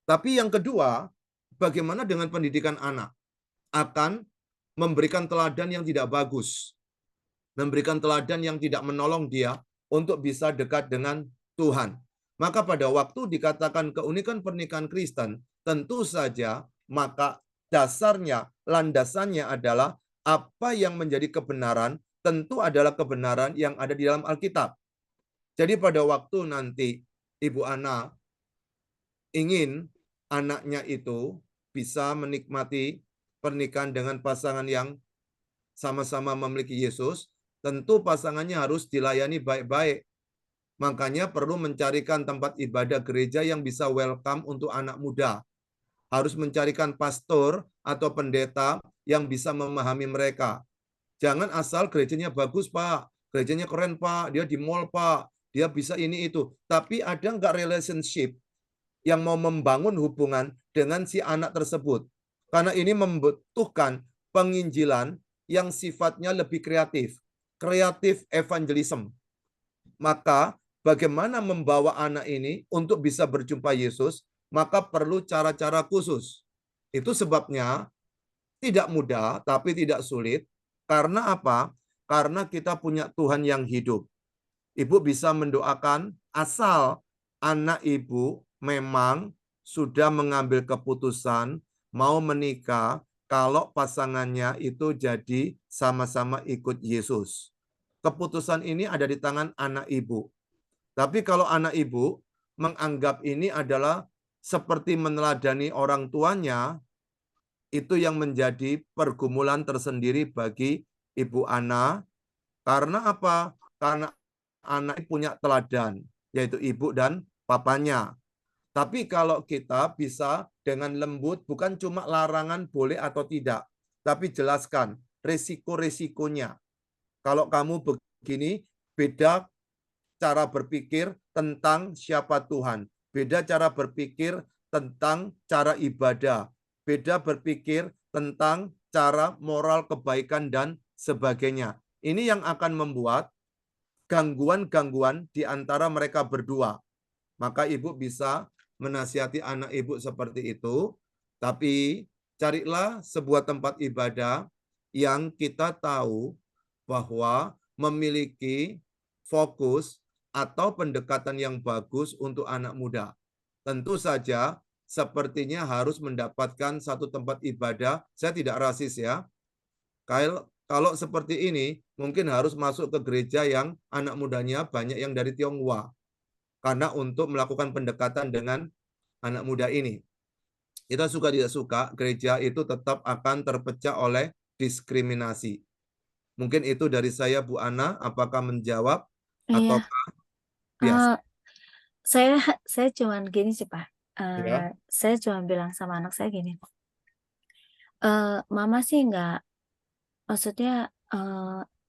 Tapi yang kedua, bagaimana dengan pendidikan anak? Akan memberikan teladan yang tidak bagus, memberikan teladan yang tidak menolong dia untuk bisa dekat dengan Tuhan. Maka pada waktu dikatakan keunikan pernikahan Kristen, tentu saja maka dasarnya, landasannya adalah apa yang menjadi kebenaran, tentu adalah kebenaran yang ada di dalam Alkitab. Jadi pada waktu nanti Ibu Ana ingin anaknya itu bisa menikmati pernikahan dengan pasangan yang sama-sama memiliki Yesus, tentu pasangannya harus dilayani baik-baik. Makanya perlu mencarikan tempat ibadah gereja yang bisa welcome untuk anak muda. Harus mencarikan pastor atau pendeta yang bisa memahami mereka. Jangan asal gerejanya bagus, Pak. Gerejanya keren, Pak. Dia di mall, Pak. Dia bisa ini itu. Tapi ada nggak relationship yang mau membangun hubungan dengan si anak tersebut? Karena ini membutuhkan penginjilan yang sifatnya lebih kreatif. Kreatif evangelism. Maka bagaimana membawa anak ini untuk bisa berjumpa Yesus, maka perlu cara-cara khusus. Itu sebabnya tidak mudah, tapi tidak sulit. Karena apa? Karena kita punya Tuhan yang hidup. Ibu bisa mendoakan asal anak ibu memang sudah mengambil keputusan mau menikah kalau pasangannya itu jadi sama-sama ikut Yesus. Keputusan ini ada di tangan anak ibu. Tapi kalau anak ibu menganggap ini adalah seperti meneladani orang tuanya, itu yang menjadi pergumulan tersendiri bagi Ibu Ana. Karena apa? Karena anak punya teladan, yaitu ibu dan papanya. Tapi kalau kita bisa dengan lembut, bukan cuma larangan boleh atau tidak, tapi jelaskan risiko-risikonya. Kalau kamu begini, beda cara berpikir tentang siapa Tuhan. Beda cara berpikir tentang cara ibadah. Beda berpikir tentang cara moral kebaikan dan sebagainya. Ini yang akan membuat gangguan-gangguan di antara mereka berdua. Maka ibu bisa menasihati anak ibu seperti itu. Tapi carilah sebuah tempat ibadah yang kita tahu bahwa memiliki fokus atau pendekatan yang bagus untuk anak muda. Tentu saja sepertinya harus mendapatkan satu tempat ibadah. Saya tidak rasis ya. Kalau seperti ini, mungkin harus masuk ke gereja yang anak mudanya banyak yang dari Tionghoa. Karena untuk melakukan pendekatan dengan anak muda ini. Kita suka tidak suka, gereja itu tetap akan terpecah oleh diskriminasi. Mungkin itu dari saya, Bu Ana. Apakah menjawab? Iya. Atau biasa? Saya cuman gini sih, Pak. Ya. Saya cuma bilang sama anak saya gini. Mama sih nggak, maksudnya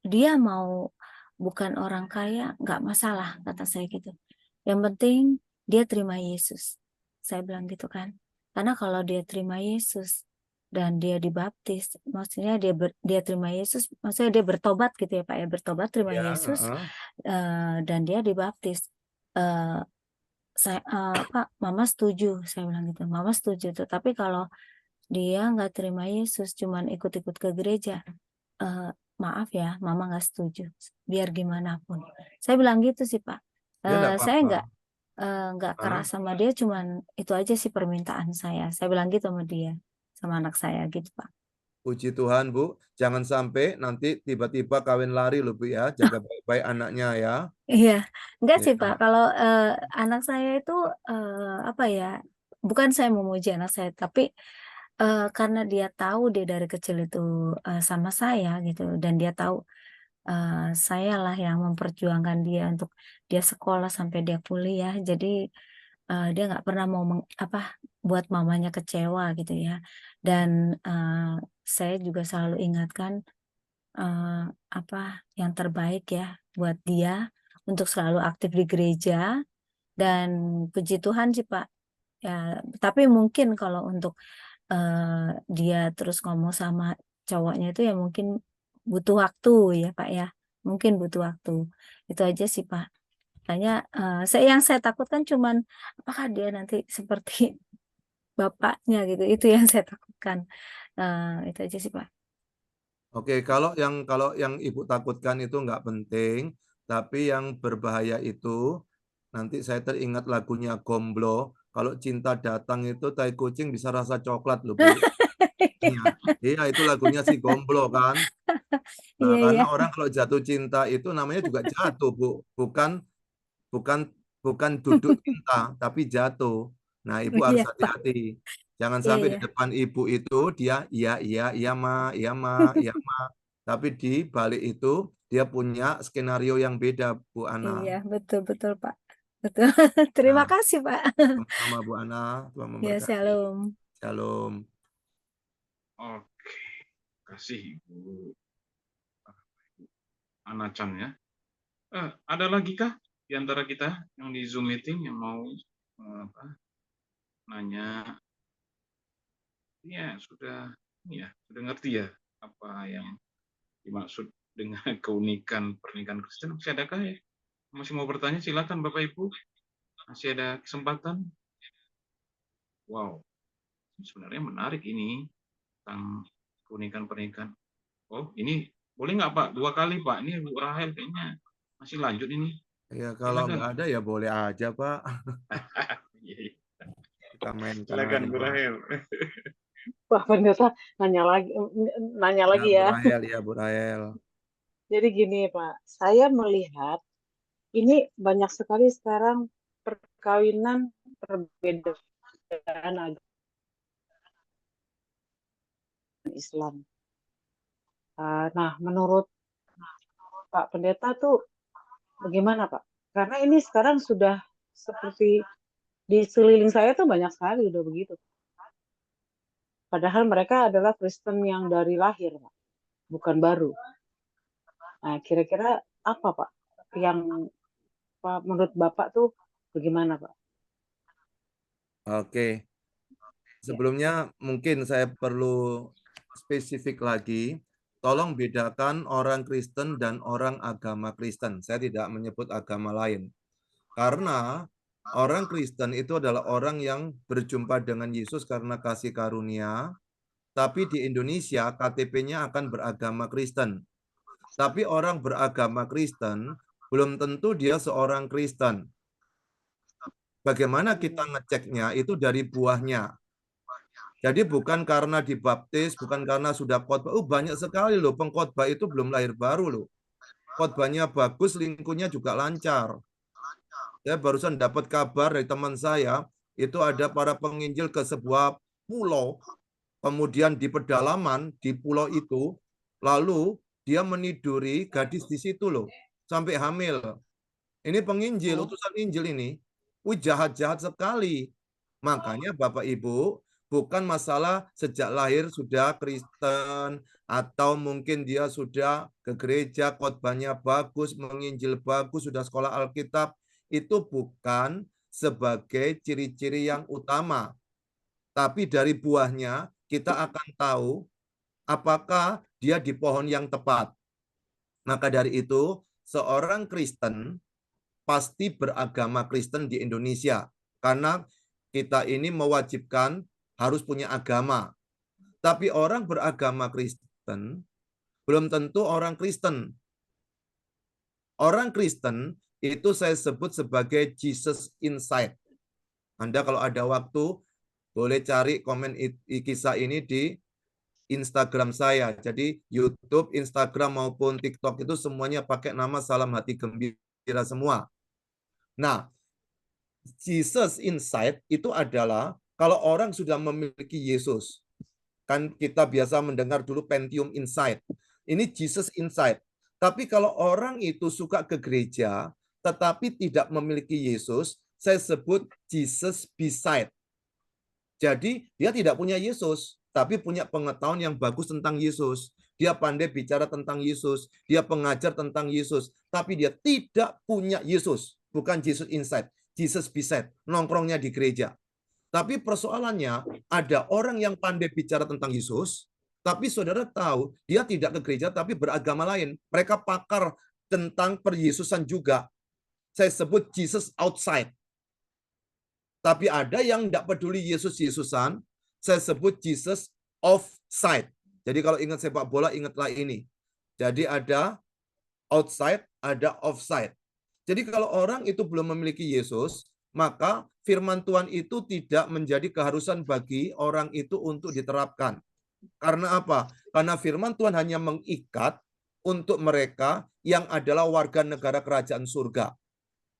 dia mau bukan orang kaya, nggak masalah, kata saya gitu. Yang penting dia terima Yesus. Saya bilang gitu kan. Karena kalau dia terima Yesus, dan dia dibaptis, maksudnya dia terima Yesus, maksudnya dia bertobat gitu ya Pak ya, bertobat terima Ya, Yesus, dan dia dibaptis. Mama setuju, saya bilang gitu, Mama setuju. Tapi kalau dia nggak terima Yesus, cuman ikut-ikut ke gereja, maaf ya, Mama nggak setuju, biar gimana pun. Saya bilang gitu sih Pak. ya enggak Saya apa-apa. nggak keras sama dia, cuman itu aja sih permintaan saya. Saya bilang gitu sama dia, sama anak saya gitu Pak. Puji Tuhan, Bu. Jangan sampai nanti tiba-tiba kawin lari loh, Bu ya. Jaga baik-baik anaknya ya. Iya, enggak Ya. sih Pak. Kalau anak saya itu apa ya? Bukan saya memuji anak saya, tapi karena dia tahu dia dari kecil itu sama saya gitu, dan dia tahu saya lah yang memperjuangkan dia untuk dia sekolah sampai dia kuliah. Jadi dia nggak pernah mau buat mamanya kecewa gitu ya. Dan saya juga selalu ingatkan yang terbaik ya buat dia untuk selalu aktif di gereja, dan puji Tuhan sih Pak ya. Tapi mungkin kalau untuk dia terus ngomong sama cowoknya itu ya mungkin butuh waktu ya Pak ya, mungkin butuh waktu. Itu aja sih Pak. Makanya yang saya takutkan cuman apakah dia nanti seperti bapaknya gitu, itu yang saya takutkan. Itu aja sih Pak. Oke, kalau yang Ibu takutkan itu nggak penting, tapi yang berbahaya itu nanti saya teringat lagunya Gomblo. Kalau cinta datang itu tai kucing bisa rasa coklat loh, Bu. Iya, iya itu lagunya si Gomblo kan. Nah, Iya, iya. karena orang kalau jatuh cinta itu namanya juga jatuh, Bu. Bukan bukan bukan duduk cinta, tapi jatuh. Nah, Ibu harus Iya Pak. hati-hati. Jangan Iya, sampai di iya. depan Ibu itu dia iya ma, iya ma, iya ma. Tapi di balik itu dia punya skenario yang beda, Bu Ana. Iya, betul Pak. Betul. Terima Nah, kasih Pak. sama Bu Ana, Tuhan Ya, memberkati. shalom. Shalom. Oke, kasih Ibu Ana Chan ya. Ada lagi kah di antara kita yang di Zoom meeting yang mau nanya? Ya sudah ngerti ya apa yang dimaksud dengan keunikan pernikahan Kristen. Masih adakah ya? Masih mau bertanya? Silakan Bapak Ibu. Masih ada kesempatan. Wow, sebenarnya menarik ini tentang keunikan pernikahan. Oh, ini boleh nggak Pak? 2 kali Pak. Ini Bu Rahel kayaknya masih lanjut ini. Ya, kalau Silakan. nggak ada ya boleh aja, Pak. Kita mainkan Silakan aja, Bu Pak. Rahel. Wah, pendeta nanya lagi Bu ya. Rahel, ya Bu Rahel. Jadi gini Pak, saya melihat ini banyak sekali sekarang perkawinan perbedaan agama Islam. Nah, menurut Pak Pendeta tuh bagaimana Pak? Karena ini sekarang sudah seperti di sekeliling saya tuh banyak sekali udah begitu. Padahal mereka adalah Kristen yang dari lahir, Pak, bukan baru. Nah, kira-kira apa Pak yang Pak, menurut Bapak tuh bagaimana Pak? Oke. Sebelumnya mungkin saya perlu spesifik lagi. Tolong bedakan orang Kristen dan orang agama Kristen. Saya tidak menyebut agama lain. Karena orang Kristen itu adalah orang yang berjumpa dengan Yesus karena kasih karunia. Tapi di Indonesia KTP-nya akan beragama Kristen. Tapi orang beragama Kristen belum tentu dia seorang Kristen. Bagaimana kita ngeceknya? Itu dari buahnya. Jadi bukan karena dibaptis, bukan karena sudah khotbah. Banyak sekali loh pengkhotbah itu belum lahir baru loh. Khotbahnya bagus, lingkungannya juga lancar. Saya barusan dapat kabar dari teman saya, itu ada para penginjil ke sebuah pulau, kemudian di pedalaman di pulau itu, lalu dia meniduri gadis di situ loh, sampai hamil. Ini penginjil, utusan Injil ini. Wih, jahat-jahat sekali. Makanya Bapak Ibu, bukan masalah sejak lahir sudah Kristen, atau mungkin dia sudah ke gereja, khotbahnya bagus, menginjil bagus, sudah sekolah Alkitab. Itu bukan sebagai ciri-ciri yang utama. Tapi dari buahnya, kita akan tahu apakah dia di pohon yang tepat. Maka dari itu, seorang Kristen pasti beragama Kristen di Indonesia. Karena kita ini mewajibkan harus punya agama. Tapi orang beragama Kristen belum tentu orang Kristen. Orang Kristen itu saya sebut sebagai Jesus Inside. Anda kalau ada waktu, boleh cari komen kisah ini di Instagram saya. Jadi YouTube, Instagram maupun TikTok itu semuanya pakai nama Salam Hati Gembira semua. Nah, Jesus Inside itu adalah kalau orang sudah memiliki Yesus. Kan kita biasa mendengar dulu Pentium Inside. Ini Jesus Inside. Tapi kalau orang itu suka ke gereja, tetapi tidak memiliki Yesus, saya sebut Jesus Beside. Jadi dia tidak punya Yesus, tapi punya pengetahuan yang bagus tentang Yesus. Dia pandai bicara tentang Yesus, dia pengajar tentang Yesus, tapi dia tidak punya Yesus. Bukan Jesus Inside, Jesus Beside, nongkrongnya di gereja. Tapi persoalannya ada orang yang pandai bicara tentang Yesus, tapi saudara tahu dia tidak ke gereja tapi beragama lain. Mereka pakar tentang peryesusan juga. Saya sebut Jesus outside. Tapi ada yang tidak peduli Yesus-Yesusan, saya sebut Jesus offside. Jadi kalau ingat sepak bola, ingatlah ini. Jadi ada outside, ada offside. Jadi kalau orang itu belum memiliki Yesus, maka firman Tuhan itu tidak menjadi keharusan bagi orang itu untuk diterapkan. Karena apa? Karena firman Tuhan hanya mengikat untuk mereka yang adalah warga negara kerajaan surga.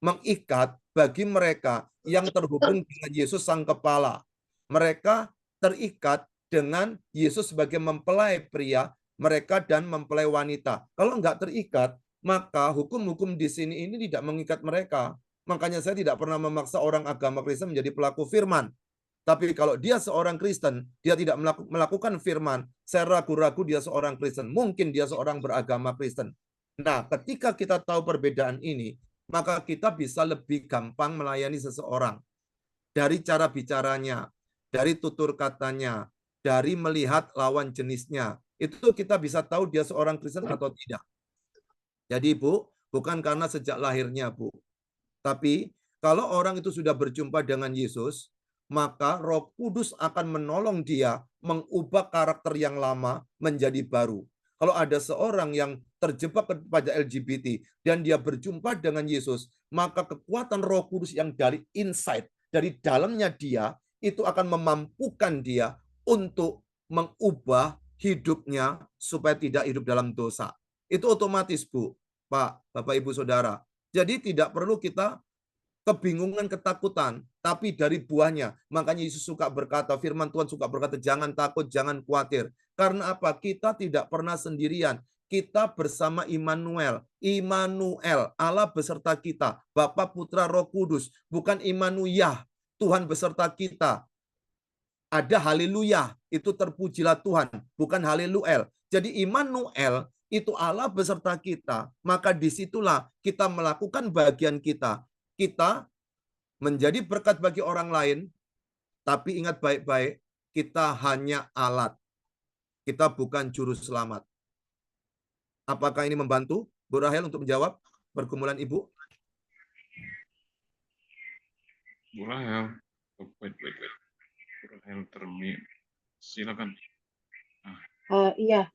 Mengikat bagi mereka yang terhubung dengan Yesus sang kepala. Mereka terikat dengan Yesus sebagai mempelai pria mereka dan mempelai wanita. Kalau enggak terikat, maka hukum-hukum di sini ini tidak mengikat mereka. Makanya saya tidak pernah memaksa orang agama Kristen menjadi pelaku firman. Tapi kalau dia seorang Kristen, dia tidak melakukan firman, saya ragu-ragu dia seorang Kristen. Mungkin dia seorang beragama Kristen. Nah, ketika kita tahu perbedaan ini, maka kita bisa lebih gampang melayani seseorang. Dari cara bicaranya, dari tutur katanya, dari melihat lawan jenisnya. Itu kita bisa tahu dia seorang Kristen atau tidak. Jadi Bu, bukan karena sejak lahirnya Bu. Tapi kalau orang itu sudah berjumpa dengan Yesus, maka Roh Kudus akan menolong dia mengubah karakter yang lama menjadi baru. Kalau ada seorang yang terjebak kepada LGBT dan dia berjumpa dengan Yesus, maka kekuatan Roh Kudus yang dari inside, dari dalamnya dia, itu akan memampukan dia untuk mengubah hidupnya supaya tidak hidup dalam dosa. Itu otomatis, Bu, Pak, Bapak, Ibu, Saudara. Jadi tidak perlu kita kebingungan, ketakutan, tapi dari buahnya. Makanya Yesus suka berkata, firman Tuhan suka berkata, jangan takut, jangan khawatir. Karena apa? Kita tidak pernah sendirian. Kita bersama Immanuel. Immanuel, Allah beserta kita. Bapa, Putra, Roh Kudus. Bukan Immanuel, Tuhan beserta kita. Ada haleluya, itu terpujilah Tuhan. Bukan haleluel. Jadi Immanuel, itu Allah beserta kita. Maka disitulah kita melakukan bagian kita. Kita menjadi berkat bagi orang lain, tapi ingat baik-baik, kita hanya alat. Kita bukan juru selamat. Apakah ini membantu, Bu Rahel, untuk menjawab pergumulan Ibu? Bu Rahel, wait. Bu Rahel silakan. Iya,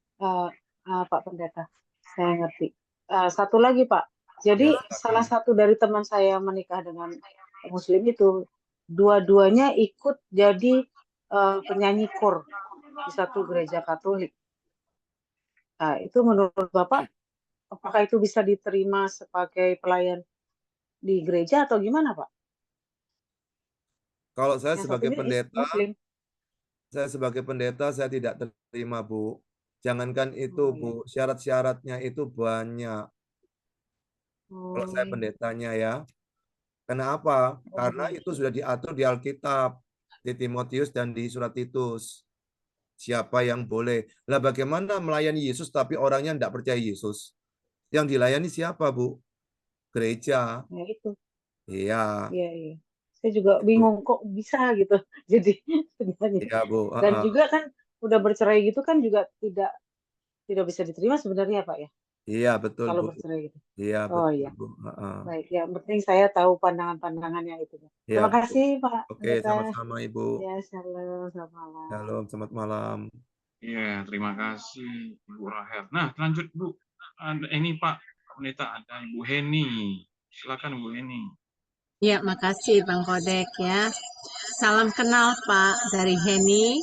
Pak Pendeta, saya ngerti. Satu lagi Pak, jadi salah satu dari teman saya menikah dengan Muslim itu, dua-duanya ikut jadi penyanyi kor di satu gereja Katolik. Nah, itu menurut Bapak, apakah itu bisa diterima sebagai pelayan di gereja atau gimana Pak? Kalau saya Yang sebagai satunya pendeta, Muslim. saya tidak terima, Bu. Jangankan itu, Bu, syarat-syaratnya itu banyak. Kalau saya pendetanya ya. Kenapa? Karena itu sudah diatur di Alkitab, di Timotius dan di surat Titus. Siapa yang boleh? Lah bagaimana melayani Yesus tapi orangnya tidak percaya Yesus? Yang dilayani siapa, Bu? Gereja. Ya itu. Iya. Iya. Saya juga bingung kok bisa gitu. Jadi sebenarnya. Iya, Bu. Dan juga kan udah bercerai gitu kan juga tidak bisa diterima sebenarnya Pak ya, Iya, betul, kalau Bu. bercerai gitu. Iya, Oh betul, iya, Bu. Heeh. baik. Yang penting saya tahu pandangan-pandangannya itu. Iya, Terima Bu. kasih Pak Oke, Pendeta. sama-sama, Ibu. Ya, shalom, selamat malam. Shalom, selamat malam. Ya, terima kasih Ibu Rahel. Nah, lanjut Bu. Ini Pak Pendeta, ada Ibu Heni. Silakan Bu Heni. Ya, makasih Bang Kodek ya. Salam kenal Pak dari Heni.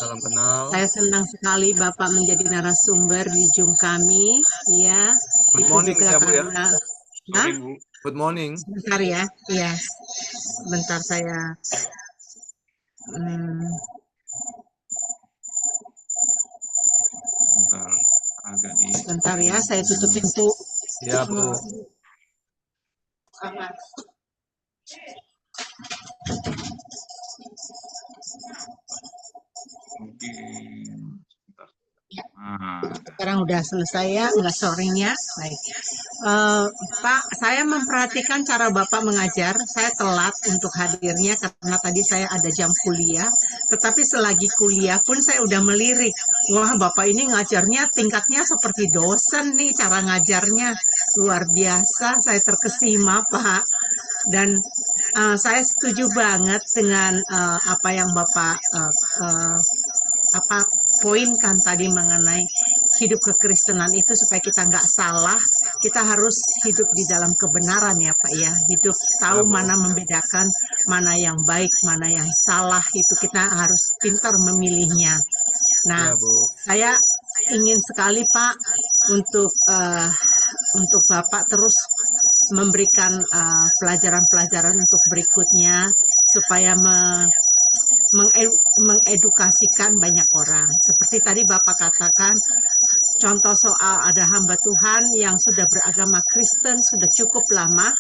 Salam kenal. Saya senang sekali Bapak menjadi narasumber di Zoom kami. Ya, Good itu morning juga ya, Bu ya. karena. Sorry Bu. Good morning. Sebentar ya. Iya, sebentar saya. Bentar, agak di. Sebentar ya, saya tutup pintu. Ya, Bu. Mungkin. Sebentar. Sekarang udah selesai ya, nggak soring ya. Baik. Pak, saya memperhatikan cara Bapak mengajar. Saya telat untuk hadirnya karena tadi saya ada jam kuliah. Tetapi selagi kuliah pun saya udah melirik. Wah, Bapak ini ngajarnya tingkatnya seperti dosen nih, cara ngajarnya. Luar biasa, saya terkesima, Pak. Dan saya setuju banget dengan apa yang Bapak poinkan tadi mengenai hidup kekristenan itu supaya kita nggak salah, kita harus hidup di dalam kebenaran ya Pak ya, hidup tahu mana membedakan mana yang baik, mana yang salah, itu kita harus pintar memilihnya. Nah, saya ingin sekali Pak untuk Bapak terus memberikan pelajaran-pelajaran untuk berikutnya supaya mengedukasikan banyak orang. Seperti tadi Bapak katakan, contoh soal ada hamba Tuhan yang sudah beragama Kristen sudah cukup lama,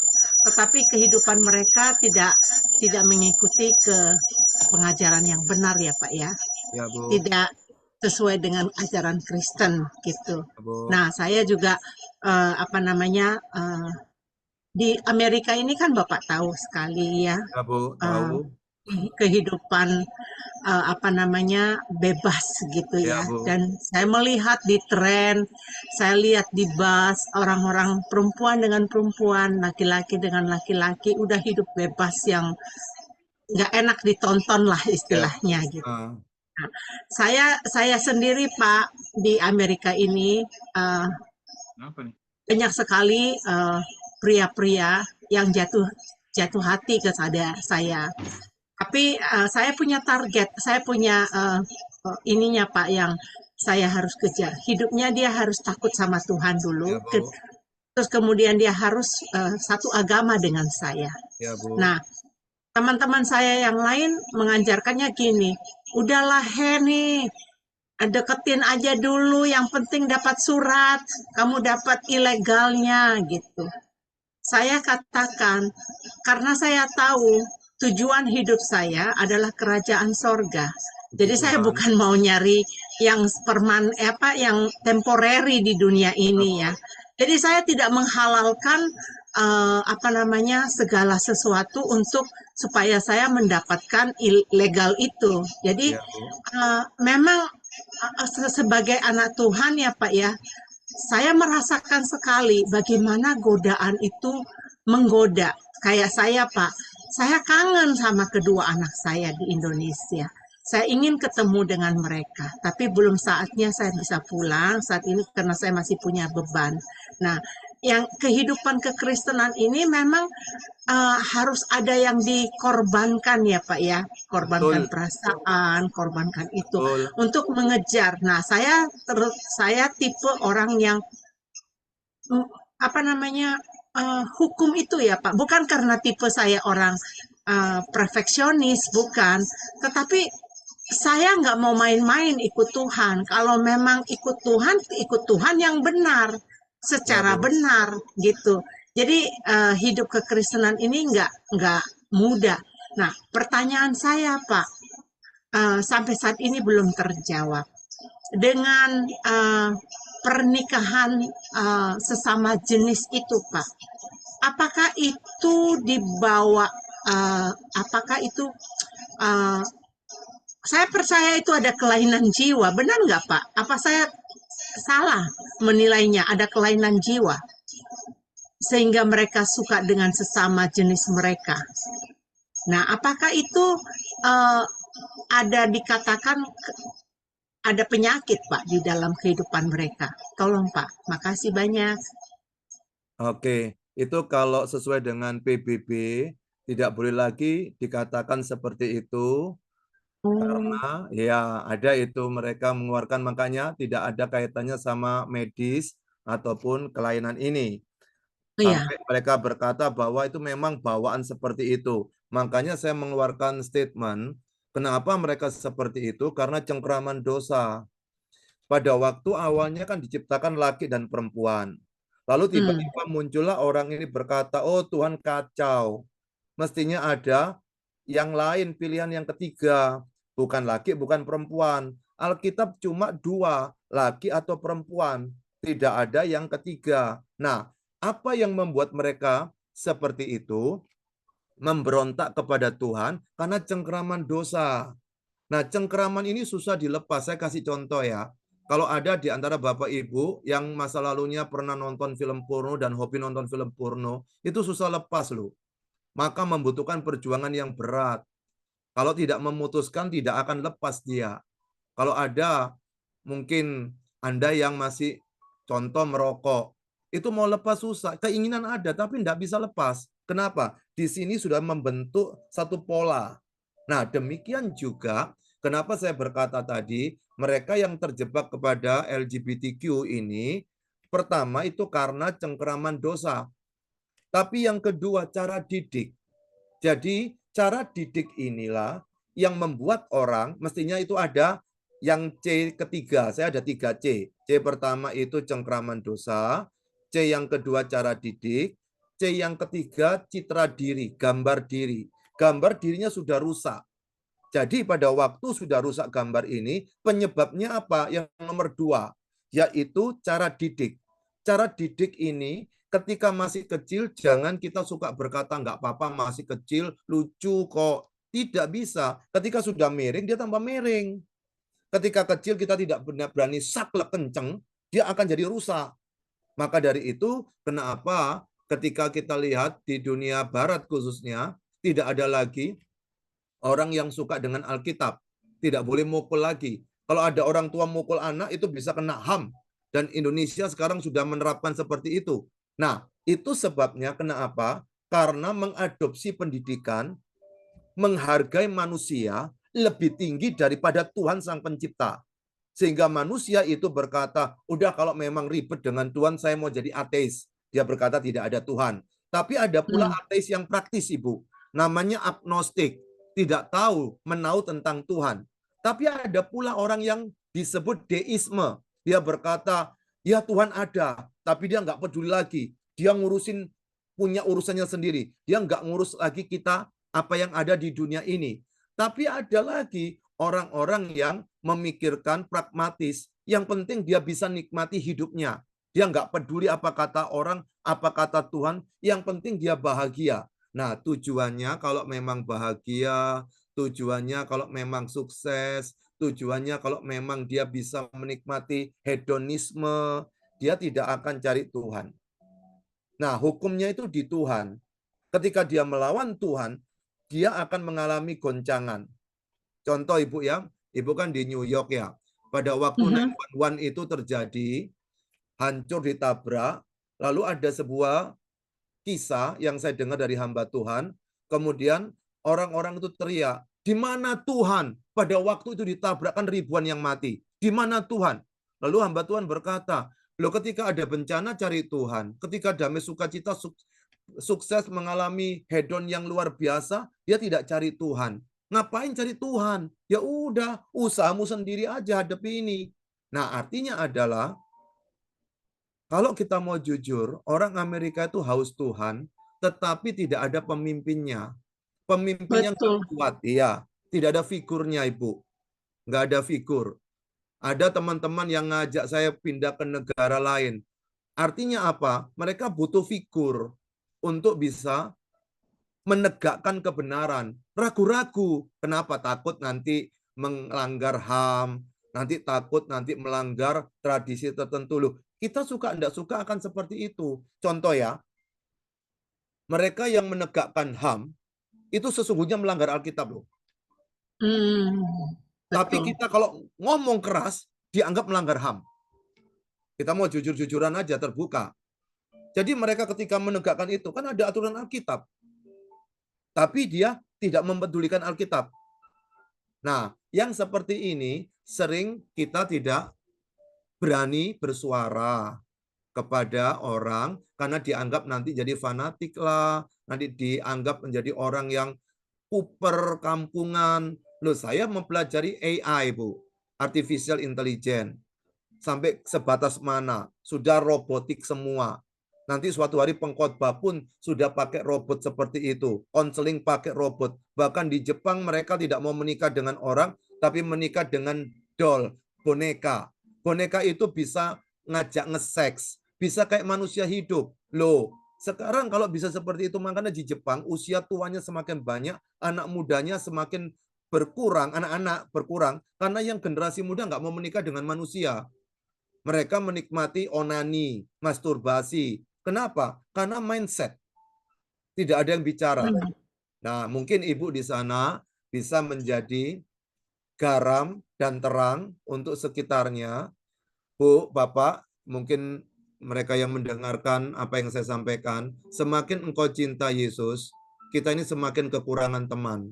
tetapi kehidupan mereka tidak mengikuti ke pengajaran yang benar ya Pak ya. Ya, Bu. Tidak sesuai dengan ajaran Kristen gitu. Bu. Nah, saya juga di Amerika ini kan Bapak tahu sekali ya. Ya, Bu, tahu. Kehidupan bebas gitu ya. Bu. Dan saya melihat di tren, saya lihat di bus, orang-orang perempuan dengan perempuan, laki-laki dengan laki-laki, udah hidup bebas yang nggak enak ditonton lah istilahnya gitu. Nah, saya sendiri Pak di Amerika ini banyak sekali pria-pria yang jatuh hati ke saya. Tapi saya punya target, saya punya ininya Pak yang saya harus kejar. Hidupnya dia harus takut sama Tuhan dulu, terus kemudian dia harus satu agama dengan saya. Ya, Bu. Nah, teman-teman saya yang lain mengajarkannya gini, udahlah Heni, deketin aja dulu, yang penting dapat surat, kamu dapat ilegalnya gitu. Saya katakan, karena saya tahu tujuan hidup saya adalah kerajaan sorga. Jadi saya bukan mau nyari yang yang temporary di dunia ini ya. Jadi saya tidak menghalalkan segala sesuatu untuk supaya saya mendapatkan ilegal itu. Jadi memang sebagai anak Tuhan ya Pak ya, saya merasakan sekali bagaimana godaan itu menggoda. Kayak saya Pak, saya kangen sama kedua anak saya di Indonesia. Saya ingin ketemu dengan mereka, tapi belum saatnya saya bisa pulang saat ini karena saya masih punya beban. Nah, yang kehidupan kekristenan ini memang harus ada yang dikorbankan ya Pak ya, korbankan perasaan, korbankan itu untuk mengejar. Nah, saya tipe orang yang hukum itu ya Pak, bukan karena tipe saya orang perfeksionis, bukan, tetapi saya nggak mau main-main ikut Tuhan. Kalau memang ikut Tuhan yang benar, secara benar gitu. Jadi hidup kekristenan ini nggak mudah. Nah, pertanyaan saya Pak, sampai saat ini belum terjawab. Dengan pernikahan sesama jenis itu Pak, apakah itu dibawa, apakah itu saya percaya itu ada kelainan jiwa. Benar nggak, Pak? Apa saya salah menilainya ada kelainan jiwa? Sehingga mereka suka dengan sesama jenis mereka. Nah, apakah itu ada dikatakan ada penyakit, Pak, di dalam kehidupan mereka? Tolong, Pak. Makasih banyak. Oke, itu kalau sesuai dengan PBB, tidak boleh lagi dikatakan seperti itu. Karena ya ada itu mereka mengeluarkan, makanya tidak ada kaitannya sama medis ataupun kelainan ini. Iya. Sampai mereka berkata bahwa itu memang bawaan seperti itu. Makanya saya mengeluarkan statement, kenapa mereka seperti itu? Karena cengkeraman dosa. Pada waktu awalnya kan diciptakan laki dan perempuan. Lalu tiba-tiba muncullah orang ini berkata, oh Tuhan kacau. Mestinya ada yang lain, pilihan yang ketiga. Bukan laki, bukan perempuan. Alkitab cuma dua, laki atau perempuan. Tidak ada yang ketiga. Nah, apa yang membuat mereka seperti itu? Memberontak kepada Tuhan karena cengkeraman dosa. Nah, cengkeraman ini susah dilepas. Saya kasih contoh ya. Kalau ada di antara Bapak Ibu yang masa lalunya pernah nonton film porno dan hobi nonton film porno, itu susah lepas loh. Maka membutuhkan perjuangan yang berat. Kalau tidak memutuskan, tidak akan lepas dia. Kalau ada, mungkin Anda yang masih contoh merokok, itu mau lepas susah. Keinginan ada, tapi tidak bisa lepas. Kenapa? Di sini sudah membentuk satu pola. Nah, demikian juga kenapa saya berkata tadi, mereka yang terjebak kepada LGBTQ ini, pertama itu karena cengkeraman dosa. Tapi yang kedua, cara didik. Jadi cara didik inilah yang membuat orang, mestinya itu ada yang C ketiga, saya ada 3C. C pertama itu cengkeraman dosa, C yang kedua cara didik, C yang ketiga citra diri, gambar diri. Gambar dirinya sudah rusak. Jadi pada waktu sudah rusak gambar ini, penyebabnya apa? Yang nomor 2, yaitu cara didik. Cara didik ini ketika masih kecil, jangan kita suka berkata, nggak apa-apa masih kecil, lucu kok. Tidak bisa. Ketika sudah miring, dia tambah miring. Ketika kecil kita tidak berani saklek kenceng, dia akan jadi rusak. Maka dari itu, kenapa ketika kita lihat di dunia barat khususnya, tidak ada lagi orang yang suka dengan Alkitab. Tidak boleh mukul lagi. Kalau ada orang tua mukul anak, itu bisa kena HAM. Dan Indonesia sekarang sudah menerapkan seperti itu. Nah, itu sebabnya kenapa? Karena mengadopsi pendidikan, menghargai manusia lebih tinggi daripada Tuhan Sang Pencipta. Sehingga manusia itu berkata, udah kalau memang ribet dengan Tuhan, saya mau jadi ateis. Dia berkata tidak ada Tuhan. Tapi ada pula ateis yang praktis, Ibu. Namanya agnostik. Tidak tahu, menau tentang Tuhan. Tapi ada pula orang yang disebut deisme. Dia berkata, ya Tuhan ada, tapi dia nggak peduli lagi. Dia ngurusin, punya urusannya sendiri. Dia nggak ngurus lagi kita, apa yang ada di dunia ini. Tapi ada lagi orang-orang yang memikirkan pragmatis. Yang penting dia bisa nikmati hidupnya. Dia nggak peduli apa kata orang, apa kata Tuhan. Yang penting dia bahagia. Nah, tujuannya kalau memang bahagia, tujuannya kalau memang sukses, tujuannya kalau memang dia bisa menikmati hedonisme, dia tidak akan cari Tuhan. Nah, hukumnya itu di Tuhan. Ketika dia melawan Tuhan, dia akan mengalami goncangan. Contoh Ibu ya, Ibu kan di New York ya. Pada waktu 9/11 itu terjadi, hancur ditabrak, lalu ada sebuah kisah yang saya dengar dari hamba Tuhan, kemudian orang-orang itu teriak, di mana Tuhan? Pada waktu itu ditabrakkan ribuan yang mati. Di mana Tuhan? Lalu hamba Tuhan berkata, loh ketika ada bencana cari Tuhan, ketika damai sukacita sukses mengalami hedon yang luar biasa, dia tidak cari Tuhan. Ngapain cari Tuhan? Ya udah, usahamu sendiri aja hadapi ini. Nah, artinya adalah kalau kita mau jujur, orang Amerika itu haus Tuhan, tetapi tidak ada pemimpinnya. Pemimpinnya nggak kuat, iya. Tidak ada figurnya, Ibu. Nggak ada figur. Ada teman-teman yang ngajak saya pindah ke negara lain. Artinya apa? Mereka butuh figur untuk bisa menegakkan kebenaran. Ragu-ragu. Kenapa? Takut nanti melanggar HAM, nanti takut nanti melanggar tradisi tertentu. Loh, kita suka enggak suka akan seperti itu. Contoh ya, mereka yang menegakkan HAM itu sesungguhnya melanggar Alkitab loh. Tapi Betul. kita kalau ngomong keras dianggap melanggar HAM. Kita mau jujur-jujuran aja, terbuka. Jadi mereka ketika menegakkan itu kan ada aturan Alkitab. Tapi dia tidak mempedulikan Alkitab. Nah, yang seperti ini sering kita tidak berani bersuara kepada orang karena dianggap nanti jadi fanatik lah, nanti dianggap menjadi orang yang kuper kampungan. Loh, saya mempelajari AI, Bu. Artificial Intelligence. Sampai sebatas mana? Sudah robotik semua. Nanti suatu hari pengkhotbah pun sudah pakai robot seperti itu. Konseling pakai robot. Bahkan di Jepang mereka tidak mau menikah dengan orang, tapi menikah dengan doll, boneka. Boneka itu bisa ngajak nge-seks. Bisa kayak manusia hidup. Loh, sekarang kalau bisa seperti itu, makanya di Jepang usia tuanya semakin banyak, anak mudanya semakin berkurang, anak-anak berkurang, karena yang generasi muda nggak mau menikah dengan manusia. Mereka menikmati onani, masturbasi. Kenapa? Karena mindset. Tidak ada yang bicara. Nah, mungkin Ibu di sana bisa menjadi garam dan terang untuk sekitarnya. Bu, Bapak, mungkin mereka yang mendengarkan apa yang saya sampaikan, semakin engkau cinta Yesus, kita ini semakin kekurangan teman.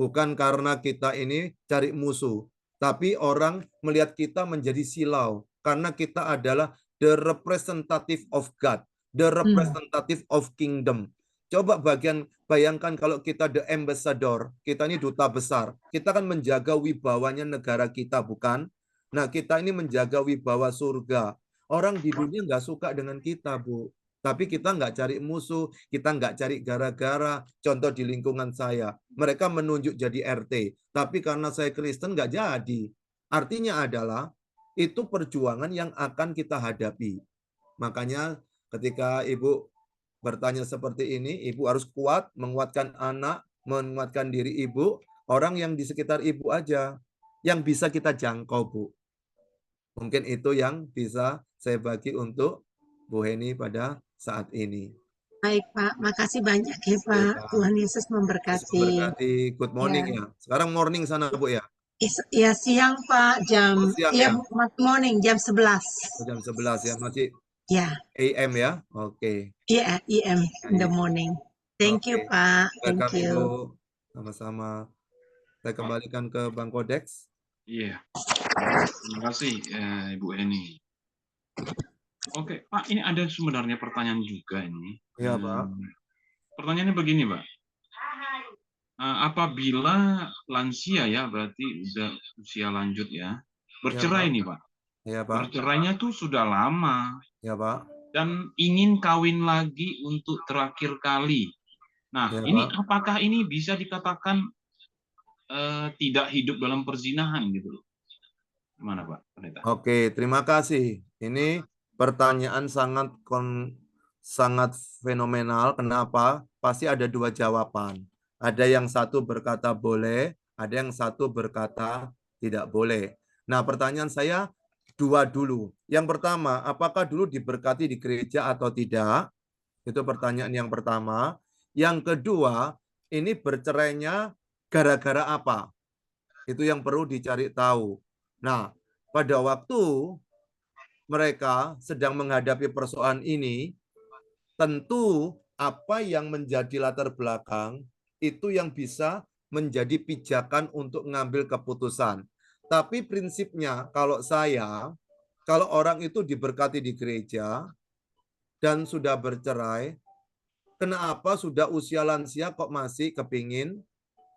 Bukan karena kita ini cari musuh, tapi orang melihat kita menjadi silau karena kita adalah the representative of God, the representative of kingdom. Coba bayangkan kalau kita the ambassador, kita ini duta besar, kita kan menjaga wibawanya negara kita, bukan? Nah, kita ini menjaga wibawa surga. Orang di dunia nggak suka dengan kita, Bu. Tapi kita nggak cari musuh, kita nggak cari gara-gara. Contoh di lingkungan saya, mereka menunjuk jadi RT. Tapi karena saya Kristen nggak jadi. Artinya adalah, itu perjuangan yang akan kita hadapi. Makanya ketika Ibu bertanya seperti ini, Ibu harus kuat, menguatkan anak, menguatkan diri Ibu, orang yang di sekitar Ibu aja, yang bisa kita jangkau, Bu. Mungkin itu yang bisa saya bagi untuk Bu Heni pada saat ini. Baik, Pak. Makasih banyak ya, Pak. Ya. Tuhan Yesus Yesus memberkati. memberkati. Good morning ya. Sekarang morning sana, Bu ya. Ya, siang, Pak. Oh, siang ya. Morning, jam 11. Jam 11 ya. Masih Ya. AM ya. Oke. Iya, AM in the morning. Thank you, Pak. Thank Welcome, you. Ibu. Sama-sama. Saya kembalikan ke Bang Kodex. Iya. Terima kasih, Ibu Heni. Oke, Pak, ini ada sebenarnya pertanyaan juga ini. Iya, Pak. Pertanyaannya begini, Pak. Apabila lansia ya, berarti udah usia lanjut ya, bercerai nih, Pak. Iya, Pak. Bercerainya tuh sudah lama. Iya, Pak. Dan ingin kawin lagi untuk terakhir kali. Nah, Ya, ini Pak. apakah ini bisa dikatakan tidak hidup dalam perzinahan gitu loh? Gimana, Pak Pendeta? Oke, terima kasih. Ini pertanyaan sangat fenomenal. Kenapa? Pasti ada dua jawaban. Ada yang satu berkata boleh, ada yang satu berkata tidak boleh. Nah, pertanyaan saya dua dulu. Yang pertama, apakah dulu diberkati di gereja atau tidak? Itu pertanyaan yang pertama. Yang kedua, ini bercerainya gara-gara apa? Itu yang perlu dicari tahu. Nah, pada waktu mereka sedang menghadapi persoalan ini, tentu apa yang menjadi latar belakang itu yang bisa menjadi pijakan untuk mengambil keputusan. Tapi prinsipnya kalau orang itu diberkati di gereja dan sudah bercerai, kenapa sudah usia lansia kok masih kepingin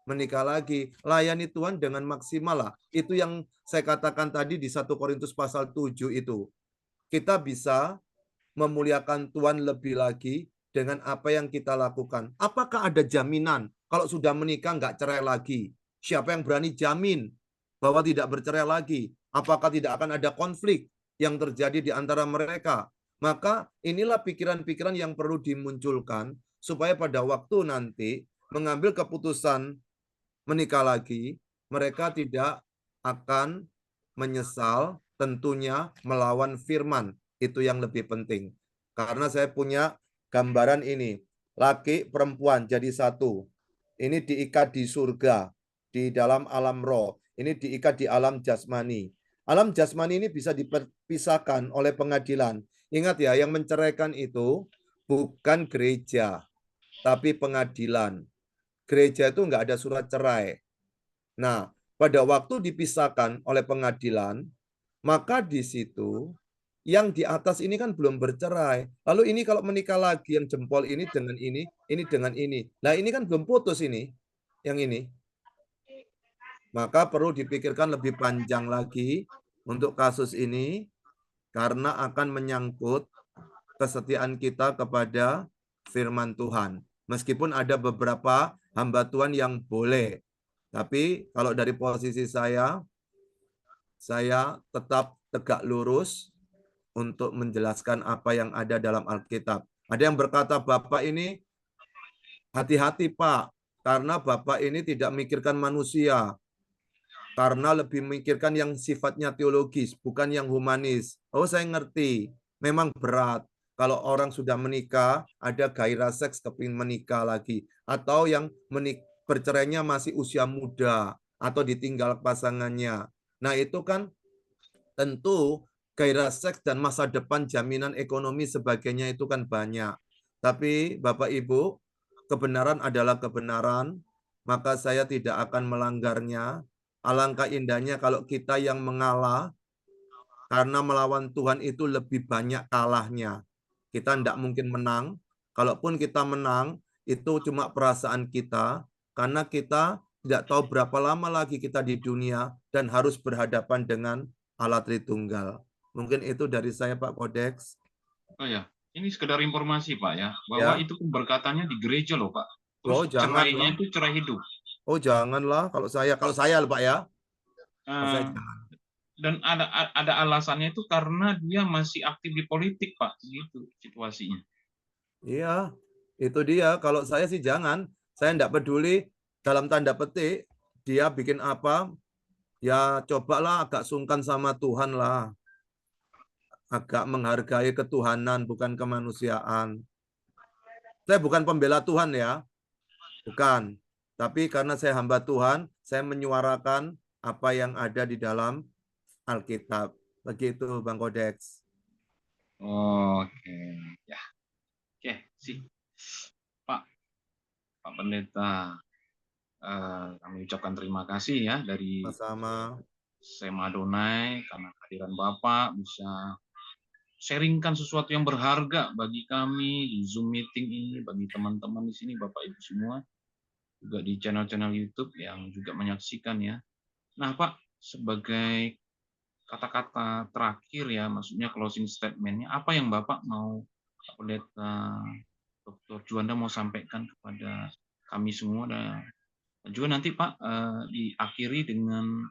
menikah lagi? Layani Tuhan dengan maksimal lah. Itu yang saya katakan tadi di 1 Korintus pasal 7 itu. Kita bisa memuliakan Tuhan lebih lagi dengan apa yang kita lakukan. Apakah ada jaminan kalau sudah menikah nggak cerai lagi? Siapa yang berani jamin bahwa tidak bercerai lagi? Apakah tidak akan ada konflik yang terjadi di antara mereka? Maka inilah pikiran-pikiran yang perlu dimunculkan supaya pada waktu nanti mengambil keputusan menikah lagi, mereka tidak akan menyesal, tentunya melawan firman. Itu yang lebih penting. Karena saya punya gambaran ini. Laki, perempuan jadi satu. Ini diikat di surga, di dalam alam roh. Ini diikat di alam jasmani. Alam jasmani ini bisa dipisahkan oleh pengadilan. Ingat ya, yang menceraikan itu bukan gereja, tapi pengadilan. Gereja itu nggak ada surat cerai. Nah, pada waktu dipisahkan oleh pengadilan, maka di situ yang di atas ini kan belum bercerai. Lalu ini kalau menikah lagi, yang jempol ini dengan ini dengan ini. Nah, ini kan belum putus ini, yang ini. Maka perlu dipikirkan lebih panjang lagi untuk kasus ini, karena akan menyangkut kesetiaan kita kepada firman Tuhan. Meskipun ada beberapa hamba Tuhan yang boleh. Tapi kalau dari posisi saya tetap tegak lurus untuk menjelaskan apa yang ada dalam Alkitab. Ada yang berkata, Bapak ini hati-hati Pak, karena Bapak ini tidak memikirkan manusia, karena lebih memikirkan yang sifatnya teologis, bukan yang humanis. Oh, saya ngerti, memang berat. Kalau orang sudah menikah, ada gairah seks kepingin menikah lagi. Atau yang bercerainya masih usia muda, atau ditinggal pasangannya. Nah, itu kan tentu gairah seks dan masa depan, jaminan ekonomi sebagainya itu kan banyak. Tapi Bapak Ibu, kebenaran adalah kebenaran, maka saya tidak akan melanggarnya. Alangkah indahnya kalau kita yang mengalah, karena melawan Tuhan itu lebih banyak kalahnya. Kita tidak mungkin menang. Kalaupun kita menang, itu cuma perasaan kita, karena kita tidak tahu berapa lama lagi kita di dunia dan harus berhadapan dengan Allah Tritunggal. Mungkin itu dari saya, Pak Kodeks. Oh ya, ini sekedar informasi Pak ya, bahwa itu pemberkatannya di gereja loh Pak. Terus cerainya itu cerai hidup. Oh janganlah, kalau saya Pak ya. Dan ada alasannya itu karena dia masih aktif di politik Pak, gitu situasinya. Iya, itu dia. Kalau saya sih jangan. Saya tidak peduli dalam tanda petik dia bikin apa. Ya cobalah agak sungkan sama Tuhan lah. Agak menghargai ketuhanan, bukan kemanusiaan. Saya bukan pembela Tuhan ya. Bukan. Tapi karena saya hamba Tuhan, saya menyuarakan apa yang ada di dalam Alkitab. Begitu Bang Kodeks. Oke. Ya. Oke, sih. Pak Pendeta, kami ucapkan terima kasih ya dari sama Sema Adonai karena kehadiran Bapak bisa sharingkan sesuatu yang berharga bagi kami di Zoom meeting ini, bagi teman-teman di sini, Bapak Ibu semua, juga di channel-channel YouTube yang juga menyaksikan ya. Nah Pak, sebagai kata-kata terakhir ya, maksudnya closing statement-nya, apa yang Bapak mau, Pak Pendeta Dr. Juanda mau sampaikan kepada kami semua, dan juga nanti Pak diakhiri dengan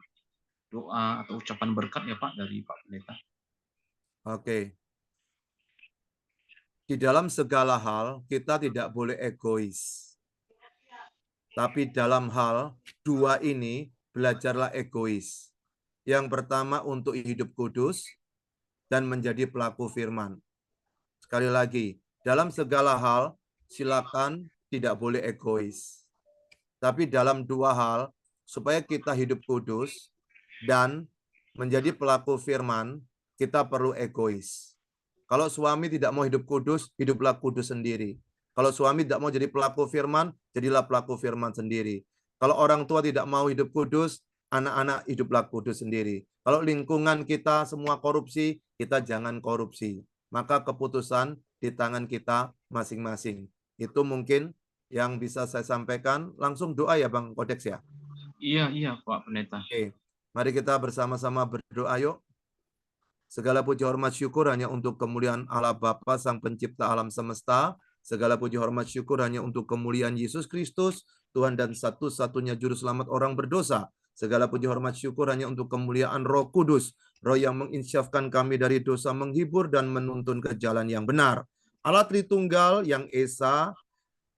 doa atau ucapan berkat ya Pak dari Pak Pendeta. Oke. Di dalam segala hal kita tidak boleh egois. Tapi dalam hal dua ini belajarlah egois. Yang pertama untuk hidup kudus dan menjadi pelaku firman. Sekali lagi, dalam segala hal silakan tidak boleh egois. Tapi dalam dua hal, supaya kita hidup kudus dan menjadi pelaku firman, kita perlu egois. Kalau suami tidak mau hidup kudus, hiduplah kudus sendiri. Kalau suami tidak mau jadi pelaku firman, jadilah pelaku firman sendiri. Kalau orang tua tidak mau hidup kudus, anak-anak hiduplah kudus sendiri. Kalau lingkungan kita semua korupsi, kita jangan korupsi. Maka keputusan di tangan kita masing-masing. Itu mungkin yang bisa saya sampaikan. Langsung doa ya Bang Kodeks ya? Iya Pak Pendeta. Oke. Mari kita bersama-sama berdoa yuk. Segala puji hormat syukur hanya untuk kemuliaan Allah Bapa Sang Pencipta alam semesta. Segala puji hormat syukur hanya untuk kemuliaan Yesus Kristus, Tuhan dan satu-satunya juru selamat orang berdosa. Segala puji hormat syukur hanya untuk kemuliaan Roh Kudus, Roh yang menginsyafkan kami dari dosa, menghibur dan menuntun ke jalan yang benar. Allah Tritunggal yang Esa,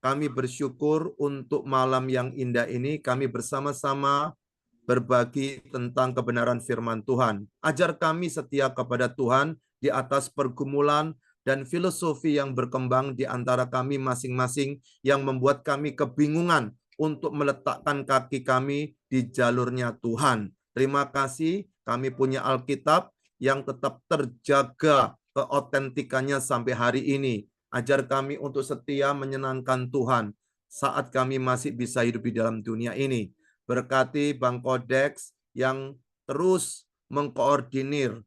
kami bersyukur untuk malam yang indah ini. Kami bersama-sama berbagi tentang kebenaran firman Tuhan. Ajar kami setia kepada Tuhan di atas pergumulan dan filosofi yang berkembang di antara kami masing-masing yang membuat kami kebingungan untuk meletakkan kaki kami di jalurnya Tuhan. Terima kasih, kami punya Alkitab yang tetap terjaga keotentikannya sampai hari ini. Ajar kami untuk setia menyenangkan Tuhan saat kami masih bisa hidup di dalam dunia ini. Berkati Bang Kodex yang terus mengkoordinir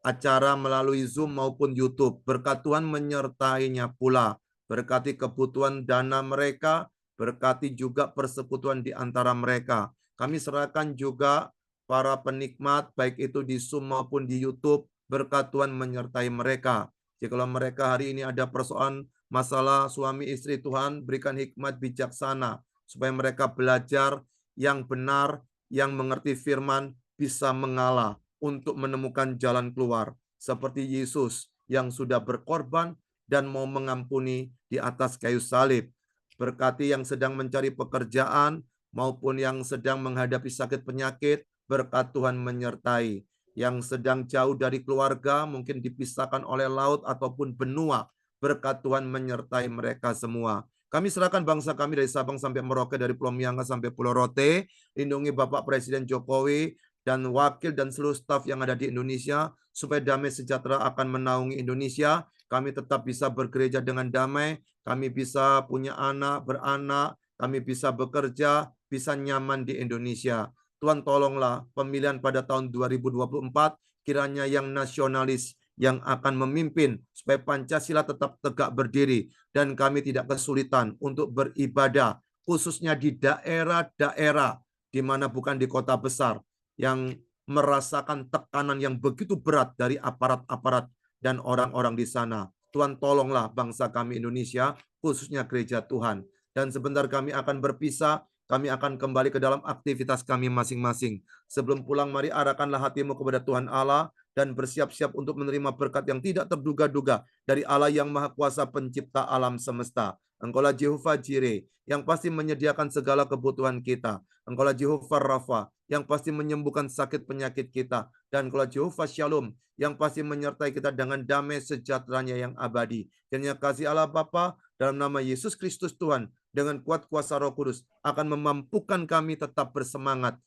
acara melalui Zoom maupun YouTube. Berkat Tuhan menyertainya pula. Berkati kebutuhan dana mereka, berkati juga persekutuan di antara mereka. Kami serahkan juga para penikmat, baik itu di Zoom maupun di YouTube, berkat Tuhan menyertai mereka. Jikalau mereka hari ini ada persoalan masalah suami istri, Tuhan berikan hikmat bijaksana, supaya mereka belajar yang benar, yang mengerti firman, bisa mengalah untuk menemukan jalan keluar. Seperti Yesus yang sudah berkorban dan mau mengampuni di atas kayu salib. Berkati yang sedang mencari pekerjaan maupun yang sedang menghadapi sakit penyakit, berkat Tuhan menyertai. Yang sedang jauh dari keluarga, mungkin dipisahkan oleh laut ataupun benua, berkat Tuhan menyertai mereka semua. Kami serahkan bangsa kami dari Sabang sampai Merauke, dari Pulau Miyanga sampai Pulau Rote. Lindungi Bapak Presiden Jokowi dan wakil dan seluruh staf yang ada di Indonesia, supaya damai sejahtera akan menaungi Indonesia. Kami tetap bisa bergereja dengan damai, kami bisa punya anak, beranak, kami bisa bekerja, bisa nyaman di Indonesia. Tuhan tolonglah pemilihan pada tahun 2024, kiranya yang nasionalis yang akan memimpin, supaya Pancasila tetap tegak berdiri, dan kami tidak kesulitan untuk beribadah, khususnya di daerah-daerah, di mana bukan di kota besar, yang merasakan tekanan yang begitu berat dari aparat-aparat dan orang-orang di sana. Tuhan tolonglah bangsa kami Indonesia, khususnya gereja Tuhan. Dan sebentar kami akan berpisah, kami akan kembali ke dalam aktivitas kami masing-masing. Sebelum pulang, mari arahkanlah hatimu kepada Tuhan Allah dan bersiap-siap untuk menerima berkat yang tidak terduga-duga dari Allah yang Maha Kuasa Pencipta alam semesta. Engkaulah Jehovah Jireh yang pasti menyediakan segala kebutuhan kita. Engkaulah Jehovah Rafa yang pasti menyembuhkan sakit penyakit kita. Dan Engkaulah Jehovah Shalom yang pasti menyertai kita dengan damai sejahteranya yang abadi. Kiranya kasih Allah Bapa dalam nama Yesus Kristus Tuhan dengan kuat kuasa Roh Kudus akan memampukan kami tetap bersemangat,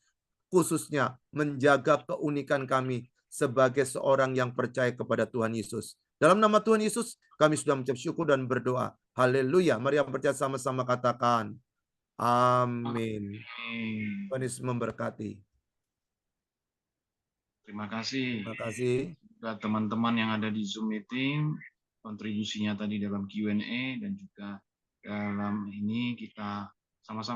khususnya menjaga keunikan kami sebagai seorang yang percaya kepada Tuhan Yesus. Dalam nama Tuhan Yesus, kami sudah mengucap syukur dan berdoa. Haleluya. Mari yang percaya sama-sama katakan, amin. Tuhan Yesus memberkati. Terima kasih. Terima kasih. Buat teman-teman yang ada di Zoom meeting, kontribusinya tadi dalam Q&A dan juga dalam ini kita sama-sama